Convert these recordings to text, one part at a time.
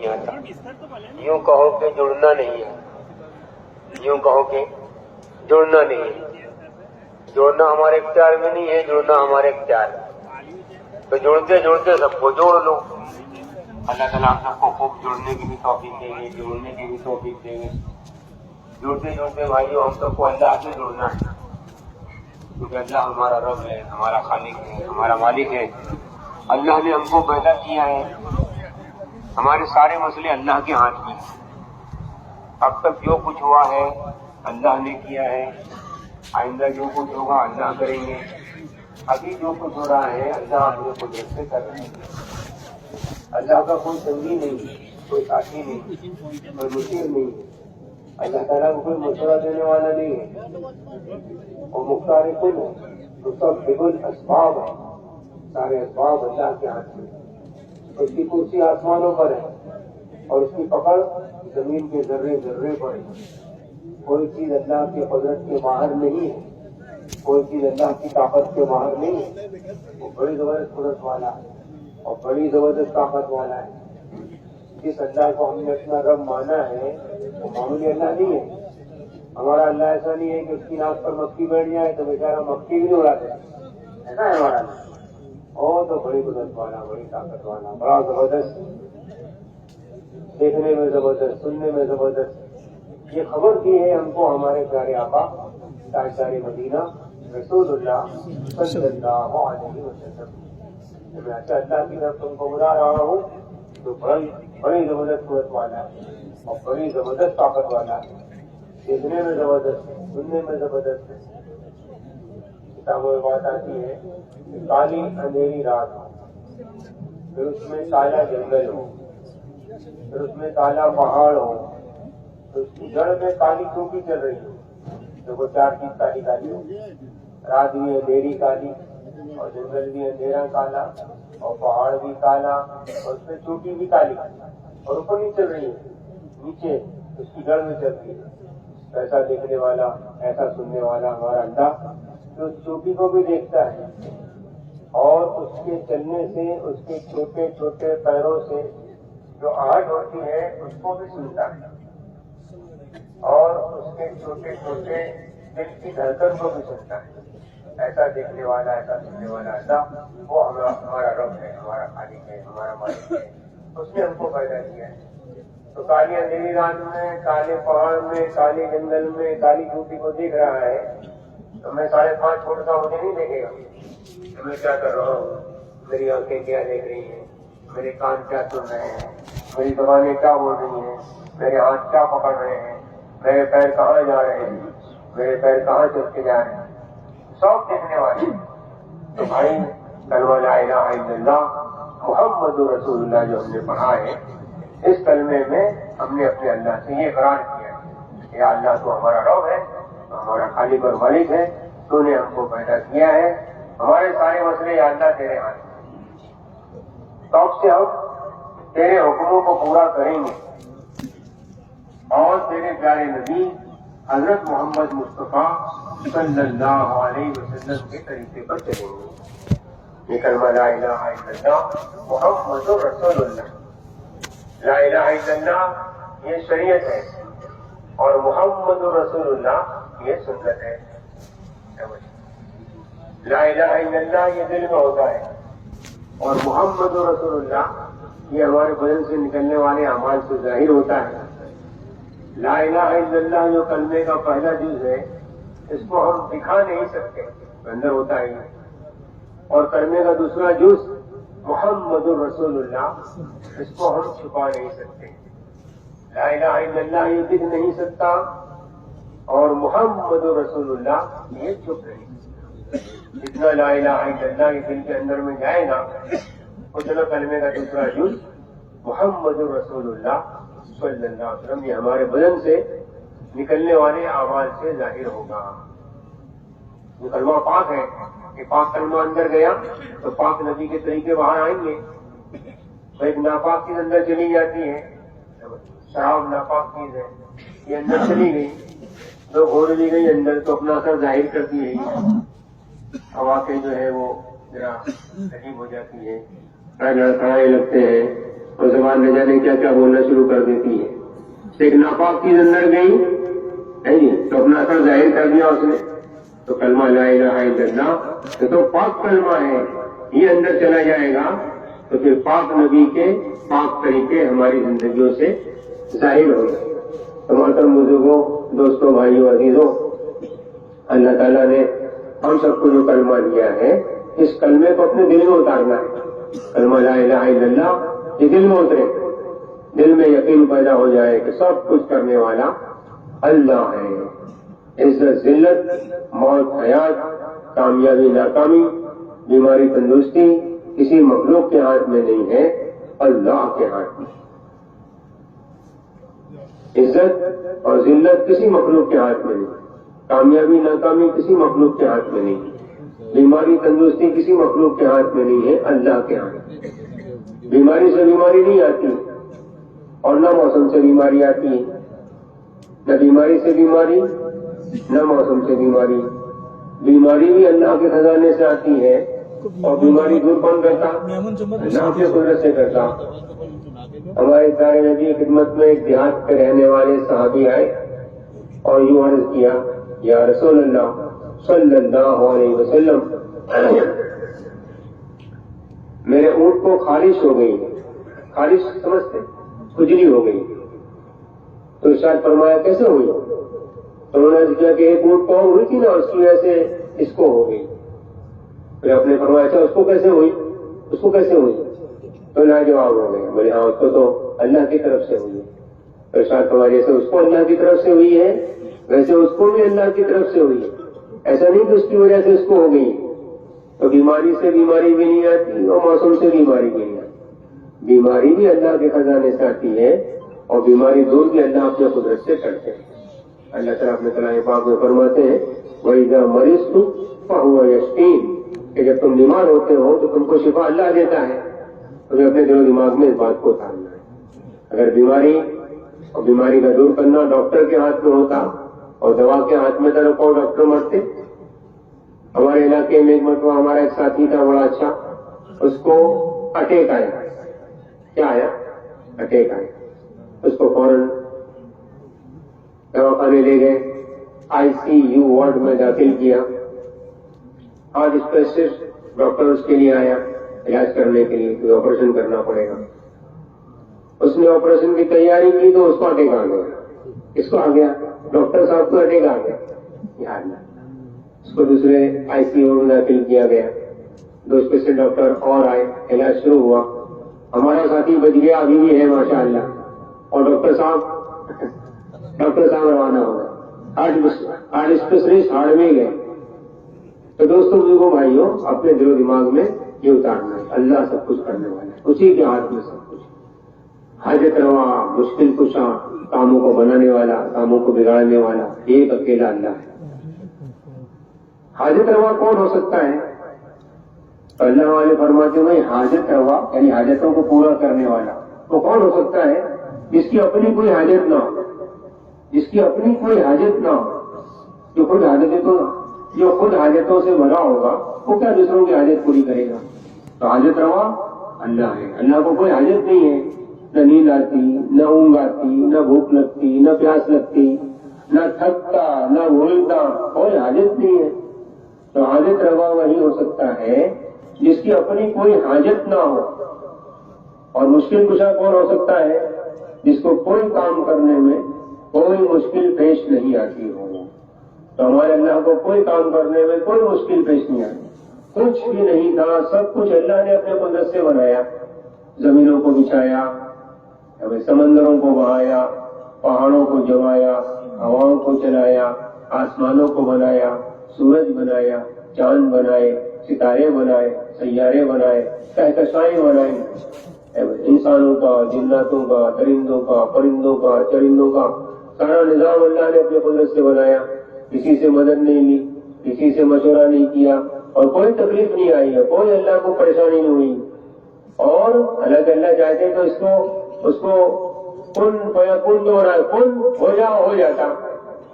نہیں آتا. یوں کہو کہ جڑنا نہیں ہے, یوں کہو کہ جڑنا نہیں ہے. جوڑنا ہمارے اختیار میں نہیں ہے, جڑنا ہمارے اختیار میں. تو جڑتے جڑتے سب کو جوڑ لو. اللہ تعالیٰ ہم سب کو خوب جڑنے کی بھی توفیق دیں گے, جوڑنے کی بھی توفیق دیں گے. جڑتے جڑتے بھائیو ہم سب کو اللہ سے جڑنا ہے, کیونکہ اللہ ہمارا رب ہے, ہمارا خالق ہے, ہمارا مالک ہے. اللہ نے ہم کو پیدا کیا ہے, ہمارے سارے مسئلے اللہ کے ہاتھ میں ہیں. اب تک جو کچھ ہوا ہے اللہ نے کیا ہے, آئندہ جو کچھ ہوگا اللہ کریں گے. ابھی جو کچھ ہو رہا ہے اللہ اپنے قدرت سے کر رہے ہیں. اللہ کا کوئی سنگی نہیں, کوئی ساتھی نہیں, کوئی مشیر نہیں. اللہ تعالیٰ کو کوئی مشورہ دینے والا نہیں ہے, اور مختار کل ہے. تو سب بگل اسباب ہے, سارے اسباب اللہ کے ہاتھ میں. اس کی کرسی آسمانوں پر ہے اور اس کی پکڑ زمین کے ذرے ذرے پر ہے. کوئی چیز اللہ کی قدرت کے باہر نہیں ہے, کوئی چیز اللہ کی طاقت کے باہر نہیں ہے. وہ بڑی زبردست قدرت والا ہے اور بڑی زبردست طاقت والا ہے. جس اللہ کو ہم نے اپنا رب مانا ہے وہ معمولی اللہ نہیں ہے. ہمارا اللہ ایسا نہیں ہے کہ اس کی ناک پر مکھی بیٹھ جائے تو بیچارہ مکھی بھی نہیں اڑا دے, ایسا ہے ہمارا اللہ. اور تو بڑی قدرت والا, بڑی طاقت والا, بڑا زبردست, دیکھنے میں زبردست, سننے میں زبردست. یہ خبر دی ہے ہم کو ہمارے پیارے آقا تاجدار مدینہ رسول اللہ صلی اللہ علیہ وسلم. میں اچھا اللہ کی طرف تم کو بلا رہا ہوں تو بڑی زبردست قوت والا ہے اور بڑی زبردست طاقت والا ہے. دیکھنے میں زبردست ہے, سننے میں زبردست ہے. کتابوں میں بات آتی ہے کہ کالی اندھیری رات ہو, پھر اس میں کالا جنگل ہو, پھر اس میں کالا پہاڑ ہو, تو اس کی جڑ میں کالی چوٹی چل رہی ہو. دیکھو چار چیز کالی کالی ہو, رات بھی اندھیری کالی, اور جنگل بھی اندھیرا کالا, اور پہاڑ بھی کالا, اور اس میں چوٹی بھی کالی, اور اوپر نہیں چل رہی ہے, نیچے اس کی جڑ میں چل رہی ہے. ایسا دیکھنے والا, ایسا سننے والا ہمارا اللہ جو چوٹی کو بھی دیکھتا ہے, اور اس کے چلنے سے, اس کے چھوٹے چھوٹے پیروں سے جو آہٹ ہوتی ہے اس کو بھی سنتا ہے, اور اس کے چھوٹے چھوٹے دل کی دھڑکن کو بھی سنتا ہے. ایسا دیکھنے والا, ایسا سننے والا اللہ وہ ہمارا رب ہے, ہمارا خالق ہے, ہمارا مالک ہے. اس نے ہم کو پیدا کیا ہے. تو کالی اندھیری رات میں, کالے پہاڑ میں, کالے جنگل میں کالی چوٹی کو دیکھ رہا ہے, تو میں 5.5 فٹ کا مجھے نہیں دیکھے گا کہ میں کیا کر رہا ہوں, میری آنکھیں کیا دیکھ رہی ہیں, میرے کان کیا سن رہے ہیں, میری زبانیں کیا بول رہی ہیں, میرے ہاتھ کیا پکڑ رہے ہیں, میرے پیر کہاں جا رہے ہیں, میرے پیر کہاں چل کے جا رہے ہیں. سب دیکھنے والے. تو بھائی کلمہ لا الہ الا اللہ محمد رسول اللہ جو ہم نے پڑھا ہے, اس کلمے میں ہم نے اپنے اللہ سے یہ اقرار کیا ہے کہ اللہ تو ہمارا رب ہے, ہمارا خالق اور مالک ہے, تو نے ہم کو پیدا کیا ہے, ہمارے سارے مسئلے یا اللہ تیرے ہاتھ ہیں. تو اب سے ہم تیرے حکموں کو پورا کریں گے اور تیرے پیارے نبی حضرت محمد مصطفیٰ صلی اللہ علیہ وسلم کے طریقے پر چلیں گے. یہ کلمہ لا الہ الا اللہ محمد رسول اللہ. لا الہ الا اللہ یہ شریعت ہے, اور محمد رسول اللہ یہ سنت ہے. لا الہ الا اللہ یہ دل میں ہوتا ہے, اور محمد رسول اللہ یہ ہمارے بدن سے نکلنے والے اعمال سے ظاہر ہوتا ہے. لا الہ الا اللہ جو کلمے کا پہلا جز ہے, اس کو ہم دکھا نہیں سکتے, اندر ہوتا ہے. اور کلمے کا دوسرا جز محمد رسول اللہ, اس کو ہم چھپا نہیں سکتے. لا الہ الا اللہ یہ دکھ نہیں سکتا, اور محمد رسول اللہ یہ چھپ نہیں سکتا. جتنا لا الہ الا اللہ یہ دل کے اندر میں جائے گا, اتنا کلمے کا دوسرا جز محمد رسول اللہ صلی اللہ علیہ وسلم یہ ہمارے بدن سے نکلنے والے اعمال سے ظاہر ہوگا. جو کلمہ پاک ہے, کہ پاک کلمہ اندر گیا تو پاک نبی کے طریقے باہر آئیں گے. تو ایک ناپاک چیز اندر چلی جاتی ہے, شراب ناپاک چیز ہے, یہ اندر چلی گئی, تو گھوڑ لی گئی اندر, تو اپنا اثر ظاہر کرتی ہے. عواقع جو ہے وہ ذرا عجیب ہو جاتی ہے, لڑکھڑانے لگتے ہیں, اور زبان نہ جانے کیا کیا بولنا شروع کر دیتی ہے. ایک ناپاک چیز اندر گئی ہے جی تو اپنا اثر ظاہر کر دیا اس نے. تو کلمہ لا الہ الا اللہ تو پاک کلمہ ہے، یہ اندر چلا جائے گا تو پھر پاک نبی کے پاک طریقے ہماری زندگیوں سے ظاہر ہو گئے. محترم بزرگوں، دوستوں، بھائیوں، عزیزوں، اللہ تعالیٰ نے ہم سب کو جو کلمہ دیا ہے اس کلمے کو اپنے دل میں اتارنا ہے. کلمہ لا الہ الا اللہ یہ دل میں اترے، دل میں یقین پیدا ہو جائے کہ سب کچھ کرنے والا اللہ ہے. عزت ذلت، موت حیات، کامیابی ناکامی، بیماری تندرستی کسی مخلوق کے ہاتھ میں نہیں ہے، اللہ کے ہاتھ میں. عزت اور ذلت کسی مخلوق کے ہاتھ میں نہیں، کامیابی ناکامی کسی مخلوق کے ہاتھ میں نہیں، بیماری تندرستی کسی مخلوق کے ہاتھ میں نہیں ہے، اللہ کے ہاتھ میں. بیماری سے بیماری نہیں آتی اور نہ موسم سے بیماری آتی ہے، نہ بیماری سے بیماری نہ موسم سے بیماری. بیماری بھی اللہ کے خزانے سے آتی ہے اور بیماری دور کون کرتا؟ اللہ کے قدرت سے کرتا. ہمارے سارے نبی خدمت میں ایک دیہات کے رہنے والے صحابی آئے اور یوں عرض کیا، یا رسول اللہ صلی اللہ علیہ وسلم، میرے اونٹ کو خارش ہو گئی. خارش سمجھتے؟ کھجلی ہو گئی. تو ارشاد فرمایا کیسے ہوئی؟ تو انہوں نے عرض کیا کہ ایک اونٹ کو ہوئی تھی نا، اس کی وجہ سے اس کو ہو گئی. پھر آپ نے فرمایا اچھا اس کو کیسے ہوئی؟ اس کو کیسے ہوئی؟ تو لاجواب ہو گئے، بولے ہاں اس کو تو اللہ کی طرف سے ہوئی ہے. ارشاد فرمایا جیسے اس کو اللہ کی طرف سے ہوئی ہے ویسے اس کو بھی اللہ کی طرف سے ہوئی ہے. ایسا نہیں کہ اس کی وجہ سے اس کو ہو گئی. تو بیماری سے بیماری بھی نہیں آتی اور موسم سے بیماری بھی نہیں آتی. بیماری بھی اللہ کے خزانے سے آتی ہے اور بیماری دور بھی اللہ اپنے قدرت سے کرتے ہیں. اللہ تعالیٰ اپنے کلام پاک میں فرماتے ہیں وَإِذَا مَرِضْتُ فَهُوَ يَشْفِينِ کہ جب تم بیمار ہوتے ہو تو تم کو شفا اللہ دیتا ہے. تمہیں اپنے دل و دماغ میں اس بات کو اتارنا ہے. اگر بیماری اور بیماری کا دور کرنا ڈاکٹر کے ہاتھ میں ہوتا اور دوا کے ہاتھ میں تھا کون ڈاکٹر مرتے. ہمارے علاقے میں ایک مرتبہ ہمارا ایک ساتھی تھا بڑا اچھا، اس کو اٹیک آیا. کیا آیا؟ اٹیک آیا. اس کو فوراً دواخانے لے گئے، ICU وارڈ میں داخل کیا. آج اسپیشلسٹ ڈاکٹر اس کے لیے آیا علاج کرنے کے لیے، کوئی آپریشن کرنا پڑے گا. اس نے آپریشن کی تیاری کی تو اس کو اٹیک آ گیا. اس کو آ گیا، ڈاکٹر صاحب کو اٹیک آ گیا. یاد نہ اس کو دوسرے ICU میں داخل کیا گیا. 2 اسپیشل ڈاکٹر اور آئے، علاج شروع ہوا. ہمارا ساتھی بچ گیا، ابھی بھی ہے ماشاءاللہ. اور ڈاکٹر صاحب روانہ ہو گئے. آج اسپیشلسٹ ہارڈ میں گئے. تو دوستوں بزرگوں بھائیوں، اپنے دل و دماغ میں یہ اتارنا ہے اللہ سب کچھ کرنے والا ہے، اسی کے ہاتھ میں سب کچھ. حاجت روا، مشکل کشا، کاموں کو بنانے والا، کاموں کو بگاڑنے والا ایک اکیلا اللہ ہے. حاجت روا کون ہو سکتا ہے؟ تو اللہ والے فرماتے ہیں حاجت روا یعنی حاجتوں کو پورا کرنے والا وہ کون ہو سکتا ہے؟ جس کی اپنی کوئی حاجت نہ ہو. جس کی اپنی کوئی حاجت نہ ہو، جو خود حاجتوں سے بھرا ہوگا وہ کیا دوسروں کی حاجت پوری کرے گا؟ تو حاجت روا اللہ ہے. اللہ کو کوئی حاجت نہیں ہے. نہ نیند آتی، نہ اونگ آتی، نہ بھوک لگتی، نہ پیاس لگتی، نہ تھکتا، نہ بھولتا، کوئی حاجت نہیں ہے. تو حاجت روا وہی ہو سکتا ہے جس کی اپنی کوئی حاجت نہ ہو. اور مشکل کشا کون ہو سکتا ہے؟ جس کو کوئی کام کرنے میں کوئی مشکل پیش نہیں آتی ہو. تو ہمارے اللہ کو کوئی کام کرنے میں کوئی مشکل پیش نہیں آتی. کچھ بھی نہیں تھا، سب کچھ اللہ نے اپنے قدرت سے بنایا. زمینوں کو بچھایا، سمندروں کو بہایا، پہاڑوں کو جمایا، ہواؤں کو چلایا، آسمانوں کو بنایا، سورج بنایا، چاند بنائے، ستارے بنائے، سیارے بنائے، کہکشائیں بنائیں، انسانوں کا، جناتوں کا، درندوں کا، پرندوں کا، چرندوں کا سارا نظام اللہ نے اپنے قدرت سے بنایا. کسی سے مدد نہیں لی، کسی سے مشورہ نہیں کیا اور کوئی تکلیف نہیں آئی ہے، کوئی اللہ کو پریشانی نہیں ہوئی. اور اللہ چاہتے تو اس کو کن فیکون تو کن ہو جاتا.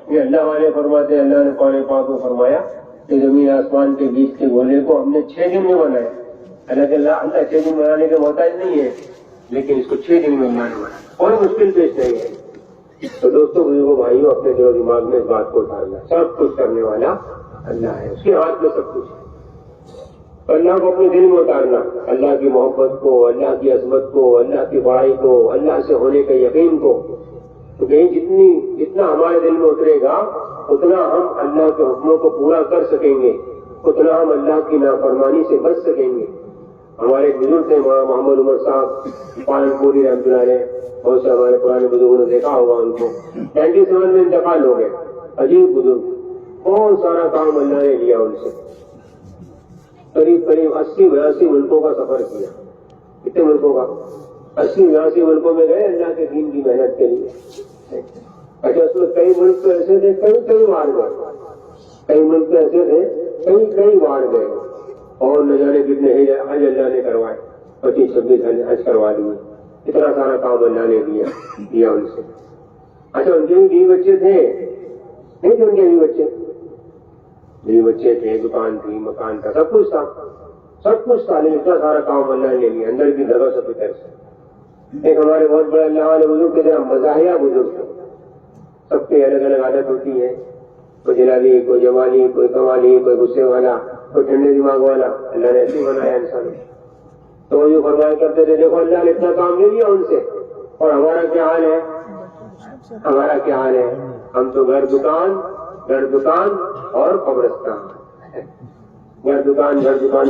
یہ اللہ والے فرماتے ہیں، اللہ نے قرآن پاک میں فرمایا کہ زمین آسمان کے بیچ کے گولے کو ہم نے 6 دن میں بنایا. اللہ 6 دن بنانے کے محتاج نہیں ہے. لیکن اس کو 6 دن میں اللہ نے بنایا، کوئی مشکل پیش نہیں ہے۔ تو دوستوں بزرگوں بھائیوں، اپنے دل و دماغ میں اس بات کو اتارنا، سب کچھ کرنے والا اللہ ہے، اس کے ہاتھ میں سب کچھ ہے۔ اللہ کو اپنے دل میں اتارنا، اللہ کی محبت کو، اللہ کی عظمت کو، اللہ کی بڑائی کو، اللہ سے ہونے کے یقین کو، تو جتنا ہمارے دل میں اترے گا اتنا ہم اللہ کے حکموں کو پورا کر سکیں گے، اتنا ہم اللہ کی نافرمانی سے بچ سکیں گے۔ ہمارے بزرگ تھے مولانا محمد عمر صاحب پالن پوری رحمۃ اللہ علیہ، بہت سے ہمارے پرانے بزرگوں نے دیکھا ہوگا ان کو، 97 میں انتقال ہو گئے، عجیب بزرگ، بہت سارا کام اللہ نے لیا ان سے، قریب 80-82 ملکوں کا سفر کیا۔ کتنے ملکوں کا؟ 80-82 ملکوں میں گئے اللہ کے دین کی محنت کے لیے۔ اچھا، اس میں کئی ملک تو ایسے تھے کئی وار گئے، کئی ملک تو ایسے تھے کئی وار گئے، اور نہ جانے کتنے حج اللہ نے کروائے، 25-26 حج کروا دیے، اتنا سارا کام اللہ نے دیا ان سے۔ اچھا، ان کے بھی بیوی بچے تھے، نہیں تھے ان کے بیوی بچے تھے، دکان تھی، مکان تھا، سب کچھ تھا، لیکن اتنا سارا کام اللہ نے لے لیا اندر کی جگہ سے فکر سے۔ ایک ہمارے بہت بڑے اللہ والے بزرگ کے جہاں مزاحیہ بزرگ تھے، سب کی الگ الگ عادت ہوتی ہے، کوئی جلالی، کوئی جمالی، کوئی کمالی، کوئی غصے والا، کوئی ٹھنڈے دماغ والا، اللہ نے ایسے بنایا انسان۔ تو وہ جو فرمایا کرتے تھے، دیکھو اللہ نے اتنا کام لے لیا ان سے، اور ہمارا کیا حال ہے؟ ہم تو گھر دکان اور قبرستان، گھر دکان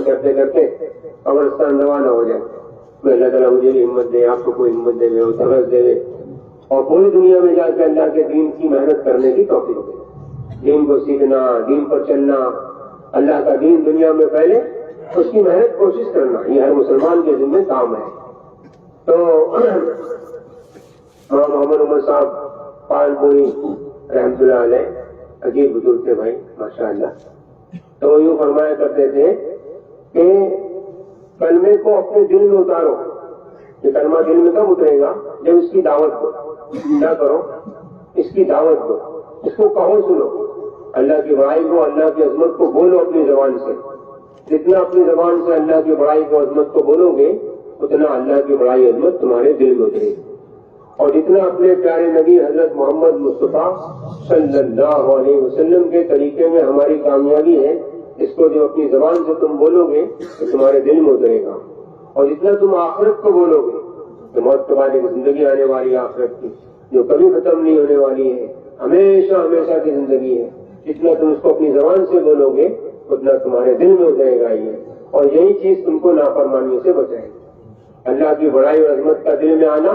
کرتے کرتے قبرستان روانہ ہو جائے۔ اللہ تعالیٰ مجھے بھی ہمت دے، آپ کو کوئی ہمت دے، وہ طرز دے، اور پوری دنیا میں جا کے اللہ کے دین کی محنت کرنے کی توفیق دے، دین کو سیکھنا، دین پر چلنا، اللہ کا دین دنیا میں پھیلے، اس کی محنت کوشش کرنا، یہ ہر مسلمان کے ذمہ کام ہے۔ تو محمد عمر صاحب پالن پوری رحمۃ اللہ علیہ، عجیب بزرگ تھے بھائی، ماشاء اللہ۔ تو وہ یوں فرمایا کرتے تھے کہ کلمے کو اپنے دل میں اتارو۔ یہ کلمہ دل میں کب اترے گا؟ جب اس کی دعوت دو۔ کیا کرو؟ اس کی دعوت دو، اس کو کہو، سنو، اللہ کی بڑائی کو، اللہ کی عظمت کو بولو اپنی زبان سے۔ جتنا اپنی زبان سے اللہ کی بڑائی کو، عظمت کو بولو گے، اتنا اللہ کی بڑائی عظمت تمہارے دل میں اترے گی۔ اور جتنا اپنے پیارے نبی حضرت محمد مصطفیٰ صلی اللہ علیہ وسلم کے طریقے میں ہماری کامیابی ہے، اس کو جو اپنی زبان سے تم بولو گے تو تمہارے دل میں اترے گا۔ اور جتنا تم آخرت کو بولو گے، تو موت کے بعد ایک زندگی آنے والی آخرت کی، جو کبھی ختم نہیں ہونے والی ہے، ہمیشہ کی زندگی ہے، جتنا تم اس کو اپنی زبان سے بولو گے اتنا تمہارے دل میں اترے گا یہ، اور یہی چیز تم کو نافرمانیوں سے بچائے گی۔ اللہ کی بڑائی اور عظمت کا دل میں آنا،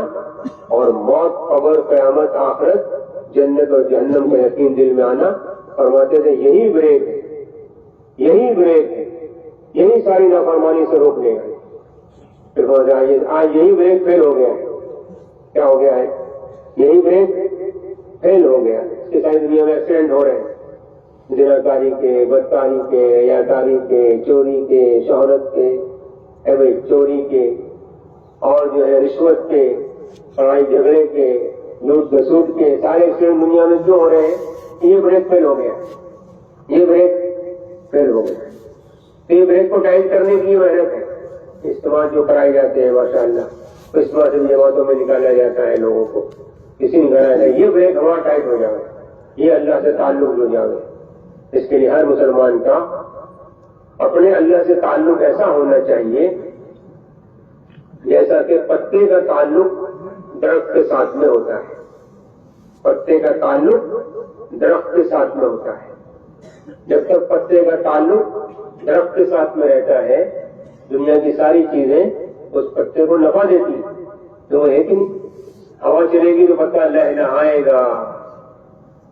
اور موت، قبر، قیامت، آخرت، جنت اور جہنم کا یقین دل میں آنا، فرماتے تھے یہی بریک ہے، یہی ساری نافرمانی سے روکنے کا۔ پھر آج یہی بریک فیل ہو گیا ہے۔ کیا ہو گیا ہے؟ یہی بریک فیل ہو گیا۔ اس کے ساری دنیا میں ایکسیڈنٹ ہو رہے ہیں، زناکاری کے، بدکاری کے، عیاداری کے، چوری کے، شہرت کے، چوری کے، اور جو ہے رشوت کے، لڑائی جھگڑے کے، لوٹ گھسوٹ کے، سارے ایکسیڈنٹ دنیا میں جو ہو رہے ہیں، یہ بریک فیل ہو گیا، یہ بریک فیل ہو گیا۔ تو یہ بریک کو ٹائٹ کرنے کی محنت ہے، اجتماع جو کرائے جاتے ہیں ماشاء اللہ، اجتماع سے جماعتوں میں نکالا جاتا ہے لوگوں کو، کسی نے کہا ہے یہ بریک ہمارا ٹائٹ ہو جائے، یہ اللہ سے تعلق جو جائے۔ اس کے لیے ہر مسلمان کا اپنے اللہ سے تعلق ایسا ہونا چاہیے جیسا کہ پتے کا تعلق درخت کے ساتھ میں ہوتا ہے، پتے کا تعلق درخت کے ساتھ میں ہوتا ہے۔ جب تک پتے کا تعلق درخت کے ساتھ میں رہتا ہے، دنیا کی ساری چیزیں اس پتے کو نفع دیتی ہیں، تو ہے کہ نہیں؟ ہوا چلے گی تو پتا لہلہائے گا،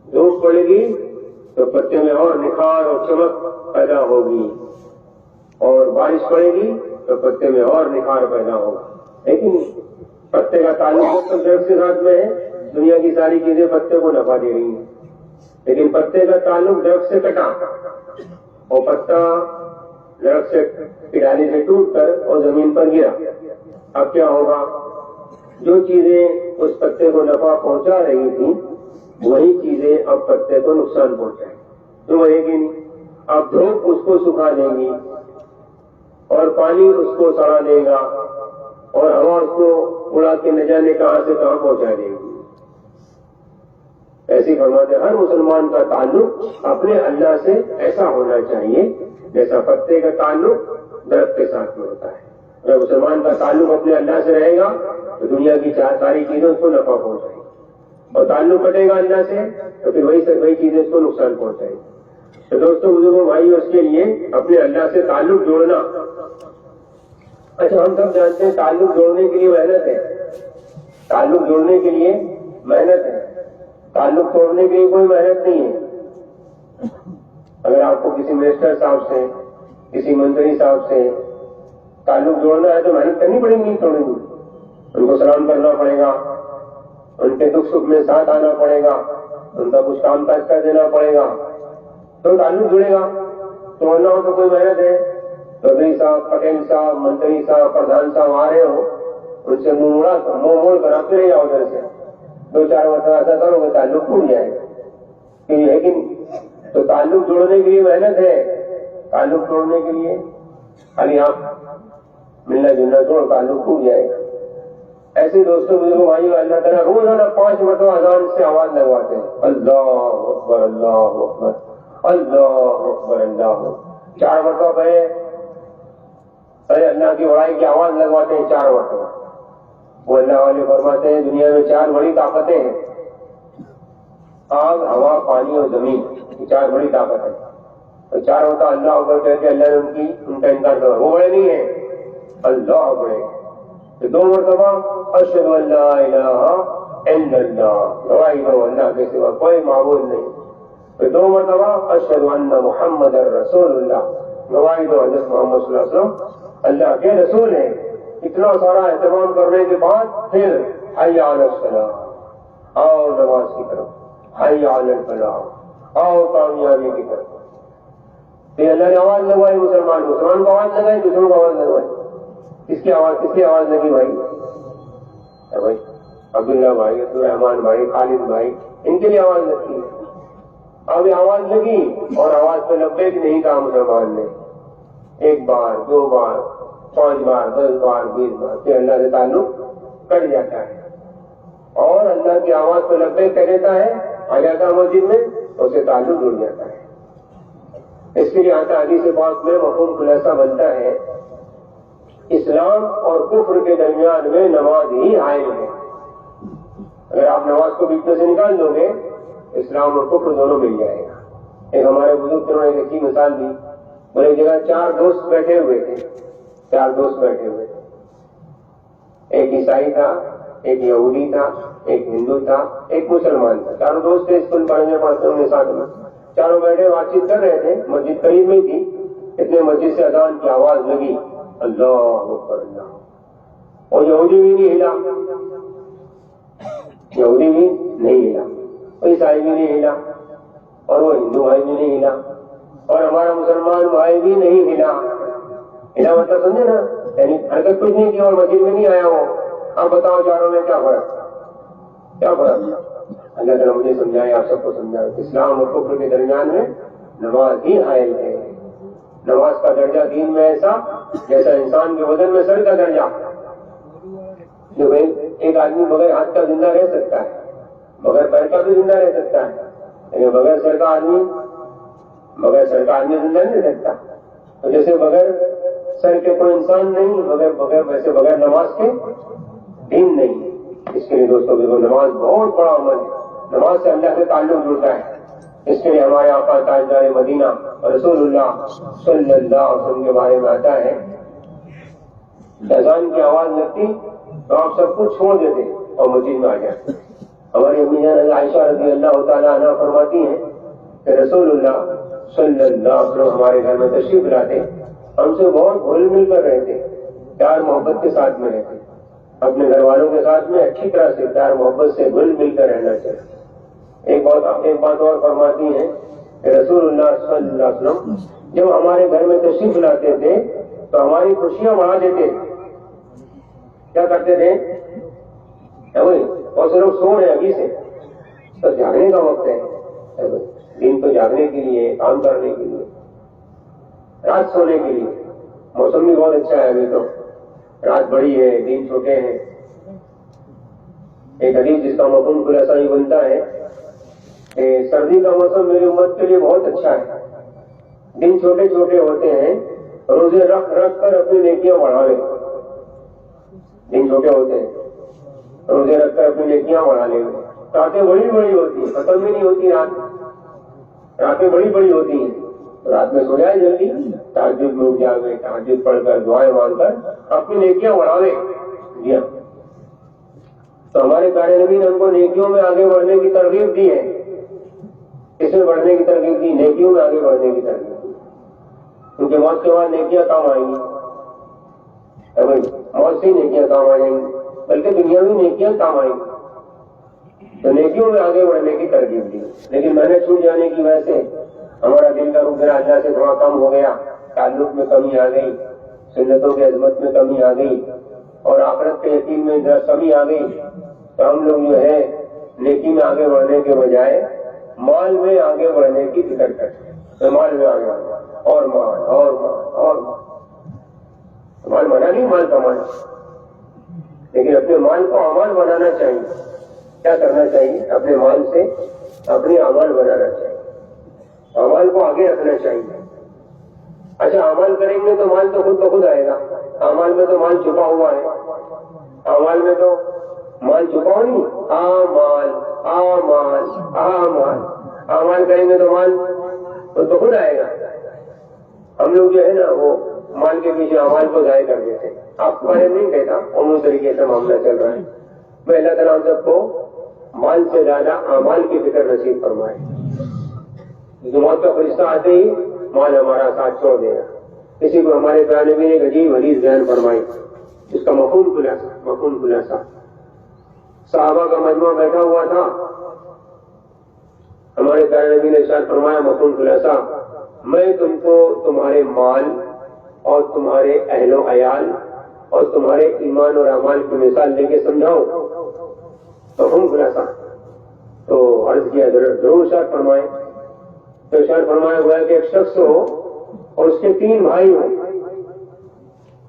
دھوپ پڑے گی تو پتے میں اور نکھار اور چمک پیدا ہوگی، اور بارش پڑے گی تو پتے میں اور نکھار پیدا ہوگا، ہے کہ نہیں؟ پتے کا تعلق درخت کے ساتھ میں ہے، دنیا کی ساری چیزیں پتے کو نفع دے رہی ہیں، لیکن پتے کا تعلق درخت سے کٹا، اور پتا درخت سے ڈالی سے ٹوٹ کر اور زمین پر گرا، اب کیا ہوگا؟ جو چیزیں اس پتے کو نفع پہنچا رہی تھیں وہی چیزیں اب پتے کو نقصان پہنچائیں، تو ہے کہ نہیں؟ اب دھوپ اس کو سکھا دیں گی، اور پانی اس کو سڑا دے گا، اور ہوا اس کو اڑا کے نہ جانے کہاں سے کہاں پہنچا دے گی. ایسے فرماتے ہر مسلمان کا تعلق اپنے اللہ سے ایسا ہونا چاہیے جیسا پتے کا تعلق درخت کے ساتھ میں ہوتا ہے. اگر مسلمان کا تعلق اپنے اللہ سے رہے گا تو دنیا کی ساری چیزیں اس کو نفع پہنچائیں گی, اور تعلق کٹے گا اللہ سے تو پھر وہی چیزیں اس کو نقصان پہنچائیں گی. تو دوستوں بزرگوں بھائی, اس کے لیے اپنے اللہ سے تعلق جوڑنا. اچھا, ہم سب جانتے ہیں تعلق جوڑنے کے لیے محنت ہے, تعلق جوڑنے کے لیے محنت ہے, تعلق توڑنے کے لیے کوئی محنت نہیں ہے. اگر آپ کو کسی منسٹر صاحب سے, کسی منتری صاحب سے تعلق جوڑنا ہے تو محنت کرنی پڑے گی, توڑیں گی. ان کو سلام کرنا پڑے گا, ان کے دکھ سکھ میں ساتھ آنا پڑے گا, ان کا کچھ کام کاج کر دینا پڑے گا, تو تعلق جڑے گا. توڑنا ہو تو کوئی محنت ہے. چودھری صاحب, پٹیل صاحب, منتری صاحب, پردھان صاحب آ رہے ہو, ان سے منہ موڑ کر آتے رہے جاؤ ادھر سے, 2-4 مرتبہ ایسا کرو گے تعلق ٹوٹ جائے گا. ہے کہ نہیں؟ تو تعلق جوڑنے کے لیے محنت ہے, تعلق توڑنے کے لیے خالی آپ ملنا جلنا چھوڑ, تعلق ٹوٹ جائے گا. ایسے دوستوں بزرگوں بھائیوں, اللہ تعالیٰ روزانہ 5 مرتبہ اذان سے آواز لگواتے ہیں, اللہ اکبر اللہ اکبر اللہ اکبر اللہ. 4 مرتبہ پہلے اللہ کی بڑائی کی آواز لگواتے ہیں 4 مرتبہ. وہ اللہ والے فرماتے ہیں دنیا میں 4 بڑی طاقتیں ہیں, آگ, ہوا, پانی اور زمین, یہ 4 بڑی طاقت ہے. تو 4 ہوتا اللہ اکبر کہتے اللہ نے ان کا انکار کر, وہ بڑے نہیں ہیں, اللہ بڑے. 2 مرتبہ اشہد ان لا الہ الا اللہ, گواہی دو اللہ کے سوا کوئی معبود نہیں. 2 مرتبہ اشہد ان محمد رسول اللہ, گواہی دو حضرت محمد صلی اللہ علیہ وسلم اللہ کے رسول ہیں. اتنا سارا اہتمام کرنے کے بعد پھر حی علی الصلاۃ, آؤ نماز کی طرف, حی علی الفلاح, آؤ کامیابی کی طرف. تو اللہ نے آواز لگوائی مسلمان کو آواز لگائی, دوسروں کو آواز لگوائی. کس کی آواز لگی بھائی؟ بھائی عبداللہ بھائی, عبدالرحمان بھائی, خالد بھائی, ان کے لیے آواز لگتی ہے. اب یہ آواز لگی اور آواز پہ لبیک نہیں کہا مسلمان نے. 1 بار, 2 بار, 5 بار, 10 بار, 20 بار, پھر اللہ سے تعلق کٹ جاتا ہے اور اللہ کی آواز پہ لبیک کہہ دیتا ہے, آ جاتا ہے مسجد میں, اس سے تعلق جڑ جاتا ہے. اس کے لیے آتا حدیث پاک میں مفہوم خلاصہ بنتا ہے, اسلام اور کفر کے درمیان میں نماز ہی حائل ہے. اگر آپ نماز کو بیچ میں سے نکال دو گے, اسلام اور کفر دونوں مل جائے گا. ایک ہمارے بزرگ نے ایک اچھی مثال دی, اور ایک جگہ 4 دوست بیٹھے ہوئے تھے, 4 دوست بیٹھے ہوئے تھے. ایک عیسائی تھا, ایک یہودی تھا, ایک ہندو تھا, ایک مسلمان تھا. 4 دوست تھے, اسکول پڑھنے پڑھتے ہوں گے ساتھ میں. 4 بیٹھے بات چیت کر رہے تھے, مسجد قریب میں تھی. اتنے مسجد سے اذان کی آواز لگی, اللہ اکبر اللہ, اور یہودی بھی نہیں ہلا, یہودی بھی نہیں ہلا, عیسائی بھی نہیں ہلا, اور وہ ہندو بھائی بھی نہیں ہلا, اور ہمارا مسلمان بھائی بھی نہیں ہلا. ہلا مطلب سمجھے نا, یعنی حرکت کچھ نہیں کی اور مسجد میں نہیں آیا وہ. آپ بتاؤ 4 میں کیا فرق, کیا فرق؟ اللہ تعالیٰ مجھے سمجھائے, آپ سب کو سمجھائے. اسلام اور کفر کے درمیان میں نماز ہی حائل ہے. نماز کا درجہ دین میں ایسا جیسا انسان کے بدن میں سر کا درجہ. جو ایک آدمی بغیر ہاتھ کا زندہ رہ سکتا ہے, بغیر پیر کا بھی زندہ رہ سکتا ہے, لیکن بغیر سر کا آدمی زندہ نہیں رہ سکتا. تو جیسے بغیر سر کے کوئی انسان نہیں, ویسے بغیر نماز کے دین نہیں. اس کے لیے دوستوں نماز بہت بڑا عمل ہے. نماز سے اللہ سے تعلق جڑتا ہے. اس کے لیے ہمارے آقا تاجدار مدینہ رسول اللہ صلی اللہ علیہ وسلم کے بارے میں آتا ہے, اذان کی آواز لگتی تو آپ سب کچھ چھوڑ دیتے اور مسجد میں آ جاتے. ہماری امی جان عائشہ رضی اللہ تعالیٰ عنہ فرماتی ہیں کہ رسول اللہ صلی اللہ علیہ وسلم ہمارے گھر میں تشریف لاتے, ہم سے بہت گھل مل کر رہتے, پیار محبت کے ساتھ میں رہتے. اپنے گھر والوں کے ساتھ میں اچھی طرح سے پیار محبت سے گھل مل کر رہنا چاہیے. ایک بات اور فرماتی ہیں کہ رسول اللہ صلی اللہ علیہ وسلم جب ہمارے گھر میں تشریف لاتے تھے تو ہماری خوشیاں بڑھا دیتے. کیا کرتے تھے؟ بہت سے لوگ سو رہے ابھی سے, تو جاگنے کا وقت ہے. دن تو جاگنے کے لیے, کام کرنے کے لیے, رات سونے کے لیے. موسم بھی بہت اچھا ہے ابھی تو, رات بڑی ہے، دن چھوٹے ہیں. ایک حدیث جس کا مفہوم خلاصہ یہ بنتا ہے کہ سردی کا موسم میری امت کے لیے بہت اچھا ہے. دن چھوٹے چھوٹے ہوتے ہیں، روزے رکھ رکھ کر اپنی نیکیاں بڑھا لے. دن چھوٹے ہوتے ہیں، روزے رکھ کر اپنی نیکیاں بڑھا لے. راتیں بڑی بڑی ہوتی ہیں، ختم بھی نہیں ہوتی راتیں بڑی بڑی ہوتی ہیں. رات میں سو جائے جلدی، تہجد میں اٹھ جائے، تہجد پڑھ کر دعائیں مانگ کر اپنی نیکیاں بڑھا لے. جی ہاں، تو ہمارے پیارے نبی نے ہم کو نیکیوں میں آگے بڑھنے کی ترغیب دی ہے. کس میں بڑھنے کی ترغیب دی؟ نیکیوں میں آگے بڑھنے کی ترغیب دی. کیونکہ موت کے بعد نیکیاں کام آئیں گی. موت سے نیکیاں کام آئیں گی، بلکہ دنیا میں نیکیاں کام آئیں گی. تو نیکیوں میں آگے بڑھنے کی ترغیب دی. لیکن محنت چھوٹ جانے کی وجہ سے ہمارا دل کا رخ اللہ سے تھوڑا کم ہو گیا. تعلق میں کمی آ گئی، سنتوں کی عظمت میں کمی آ گئی، اور آخرت کے یقین میں کمی آ گئی. تو ہم لوگ جو ہے نیکی میں آگے بڑھنے کے بجائے مال میں آگے بڑھنے کی فکر کرتے ہیں. مال میں آگے اور مال اور مال اور مال بنا نہیں، مال کمانا. لیکن اپنے مال کو اعمال بنانا چاہیے. کیا کرنا چاہیے؟ اپنے مال سے اپنی اعمال بنانا چاہیے، اعمال کو آگے رکھنا چاہیے. اچھا، اعمال کریں گے تو مال تو خود بخود آئے گا. اعمال میں تو مال چھپا ہوا ہے. اعمال میں تو مال چھپا نہیں. اعمال اعمال اعمال اعمال کریں گے تو مال خود بخود آئے گا. ہم لوگ جو ہے نا وہ مال کے پیچھے اعمال کو ضائع کر دیتے ہیں. آپ کو نہیں کہتا، عمومی طریقے سے معاملہ چل رہا ہے. میں اللہ تعالیٰ ہم سب کو مال سے زیادہ اعمال کی فکر نصیب فرمائے. موت کا فرشتہ آتے ہی مال ہمارا ساتھ چھوڑ دے گا. کسی کو ہمارے پیارے نبی نے ایک عجیب حدیث بیان فرمائی، اس کا مفہوم خلاصہ. صحابہ کا مجموعہ بیٹھا ہوا تھا. ہمارے پیارے نبی نے ارشاد فرمایا مفہوم خلاصہ، میں تم کو تمہارے مال اور تمہارے اہل و عیال اور تمہارے ایمان اور اعمال کی مثال دے کے سمجھاؤں. مفہوم خلاصہ. تو عرض کیا ضرور ارشاد فرمائے. تو ارشاد فرمایا ہوا ہے کہ ایک شخص ہو اور اس کے 3 بھائی ہوں.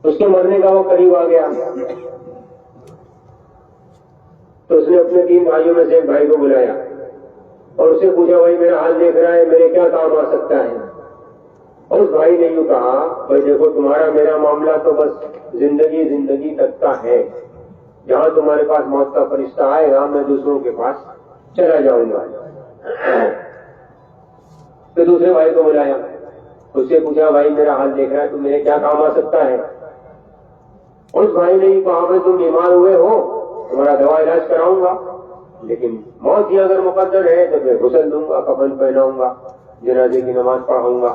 اس کے مرنے کا وہ قریب آ گیا، تو اس نے اپنے 3 بھائیوں میں سے ایک بھائی کو بلایا اور اسے پوچھا، بھائی میرا حال دیکھ رہا ہے، میرے کیا کام آ سکتا ہے؟ اور اس بھائی نے یوں کہا، بھائی دیکھو تمہارا میرا معاملہ تو بس زندگی تک کا ہے. جہاں تمہارے پاس موت کا فرشتہ آئے گا میں دوسروں کے پاس چلا جاؤں گا. تو دوسرے بھائی کو بلایا، اس سے پوچھا، بھائی میرا حال دیکھ رہا ہے تو میرے کیا کام آ سکتا ہے؟ اور اس بھائی نے یہ کہا، بھائی تم بیمار ہوئے ہو، تمہارا دوا علاج کراؤں گا، لیکن موت ہی اگر مقدر ہے تو میں غسل دوں گا، کفن پہناؤں گا، جنازے کی نماز پڑھاؤں گا،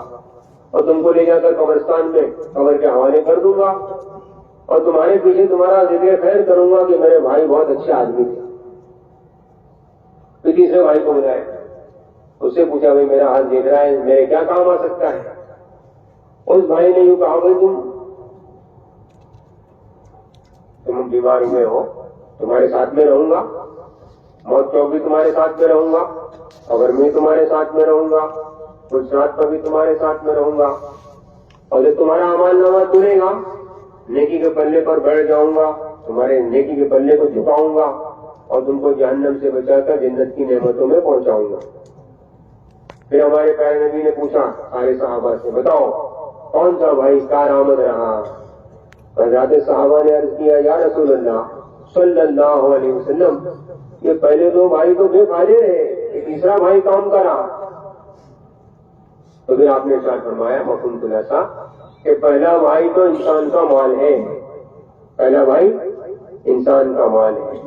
اور تم کو لے جا کر قبرستان میں قبر کے حوالے کر دوں گا، اور تمہارے پیچھے تمہارا ذکر خیر کروں گا کہ میرے بھائی بہت اچھے آدمی تھے. تو تیسرے بھائی کو بلایا، اس سے پوچھا، بھائی میرا حال دیکھ رہا ہے، میرے کیا کام آ سکتا ہے؟ اس بھائی نے یوں کہا، بھائی تم بیمار ہوئے ہو، تمہارے ساتھ میں رہوں گا، موت چوک بھی تمہارے ساتھ میں رہوں گا، اگر میں تمہارے ساتھ میں رہوں گا، کچھ رات پر بھی تمہارے ساتھ میں رہوں گا، اور جب تمہارا اعمال نامہ چنے گا نیکی کے پلے پر بیٹھ جاؤں گا، تمہارے نیکی کے پلے کو جھکاؤں گا اور تم کو جہنم سے بچا کر جنت کی نعمتوں میں پہنچاؤں گا. پھر ہمارے پیارے نبی نے پوچھا سارے صحابہ سے، بتاؤ کون سا بھائی کارآمد رہا؟ حضرات صحابہ نے عرض کیا، یا رسول اللہ صلی اللہ علیہ وسلم، یہ پہلے 2 بھائی تو بے فائدے رہے، یہ تیسرا بھائی کام کرا. تو پھر آپ نے ارشاد فرمایا مفہوم خلاصہ کہ پہلا بھائی تو انسان کا مال ہے. پہلا بھائی انسان کا مال ہے.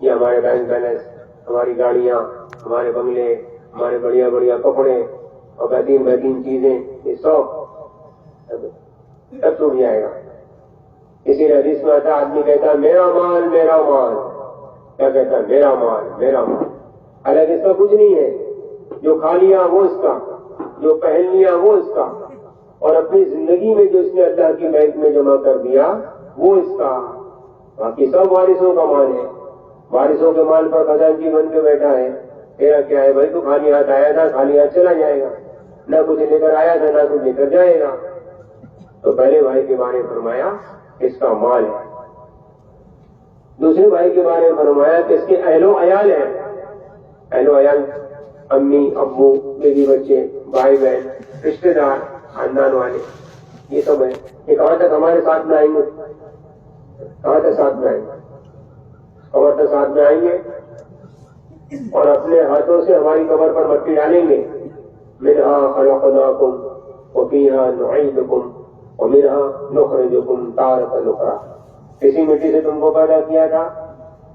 یہ ہمارے بینک بیلنس، ہماری گاڑیاں، ہمارے بنگلے، ہمارے بڑھیا بڑھیا کپڑے اور بہترین چیزیں، یہ سب چھوٹ جائے گا. اسی حدیث میں آتا آدمی کہتا ہے میرا مال میرا مال. کیا کہتا ہے؟ میرا مال میرا مال. حالانکہ اس کا کچھ نہیں ہے. جو کھا لیا وہ اس کا، جو پہن لیا وہ اس کا، اور اپنی زندگی میں جو اس نے اللہ کی بینک میں جمع کر دیا وہ اس کا. باقی سب وارثوں کا مال ہے. وارثوں کے مال پر خزانچی بن کے بیٹھا ہے. تیرا کیا ہے بھائی؟ تو خالی ہاتھ آیا تھا، خالی ہاتھ چلا جائے گا. نہ کچھ لے کر آیا تھا، نہ کچھ لے کر جائے گا. تو پہلے بھائی کے بارے میں فرمایا اس کا مال ہے. دوسرے بھائی کے بارے میں فرمایا کہ اس کے اہل و عیال ہیں. اہل و عیال امی ابو بیوی بچے بھائی بہن رشتے دار خاندان والے یہ سب ہیں. یہ کہاں تک ہمارے ساتھ میں آئیں گے؟ کہاں تک ساتھ میں آئیں گے؟ قبر تک ساتھ میں آئیں گے اور اپنے ہاتھوں سے ہماری قبر پر مٹی ڈالیں گے. منہا خلقناکم وفیہا نعیدکم ومنہا نخرجکم تارۃ اخری. اسی مٹی سے تم کو پیدا کیا تھا,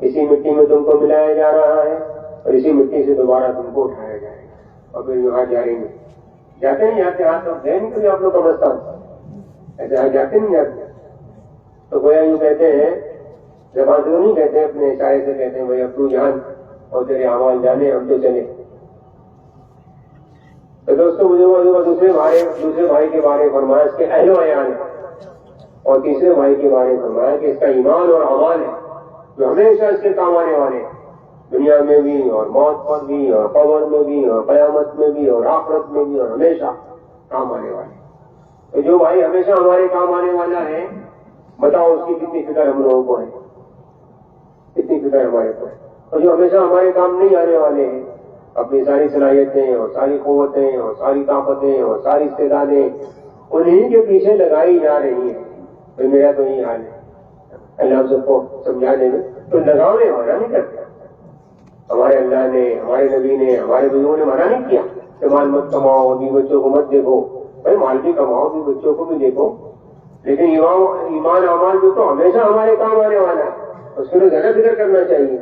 اسی مٹی میں تم کو ملایا جا رہا ہے اور اسی مٹی سے دوبارہ تم کو اٹھایا جائے گا اور پھر یہاں جائیں گے. جاتے نہیں جاتے ہاتھ گئے نہیں کبھی آپ لوگ قبرستان ایسے ہاں جاتے نہیں جاتے؟ تو گویا یوں کہتے ہیں, زبان سے نہیں کہتے, اپنے اشارے سے کہتے ہیں بھائی اب تو جان اور تیرے اعمال جانے ہم تو چلے. تو دوستوں دوسرے بھائی کے بارے میں فرمایا اس کے اہل و عیال ہے, اور تیسرے بھائی کے بارے میں فرمایا کہ اس کا ایمان اور اعمال ہے جو ہمیشہ اس کے کام آنے والے ہیں, دنیا میں بھی اور موت پر بھی اور قبر میں بھی اور قیامت میں بھی اور آخرت میں بھی اور ہمیشہ کام آنے والے. تو جو بھائی ہمیشہ ہمارے کام آنے والا ہے, بتاؤ اس کی کتنی فکر ہم لوگوں کو ہے, کتنی فکر ہمارے کو ہے. اور جو ہمیشہ ہمارے کام نہیں آنے والے ہیں, اپنی ساری صلاحیتیں اور ساری قوتیں اور ساری طاقتیں اور ساری استعدادیں انہیں کے پیچھے لگائی جا رہی ہیں. تو میرا تو یہی حال ہے, اللہ سب کو سمجھانے میں تو لگاؤ منع نہیں کرتے. ہمارے اللہ نے, ہمارے نبی نے, ہمارے بزرگوں نے منع نہیں کیا کہ مال مت کماؤ, بھی بچوں کو مت دیکھو. بھائی مال بھی کماؤ, بھی بچوں کو بھی دیکھو, لیکن ایمان اعمال جو تو ہمیشہ ہمارے کام آنے والا ہے, اس کے لیے زیادہ فکر کرنا چاہیے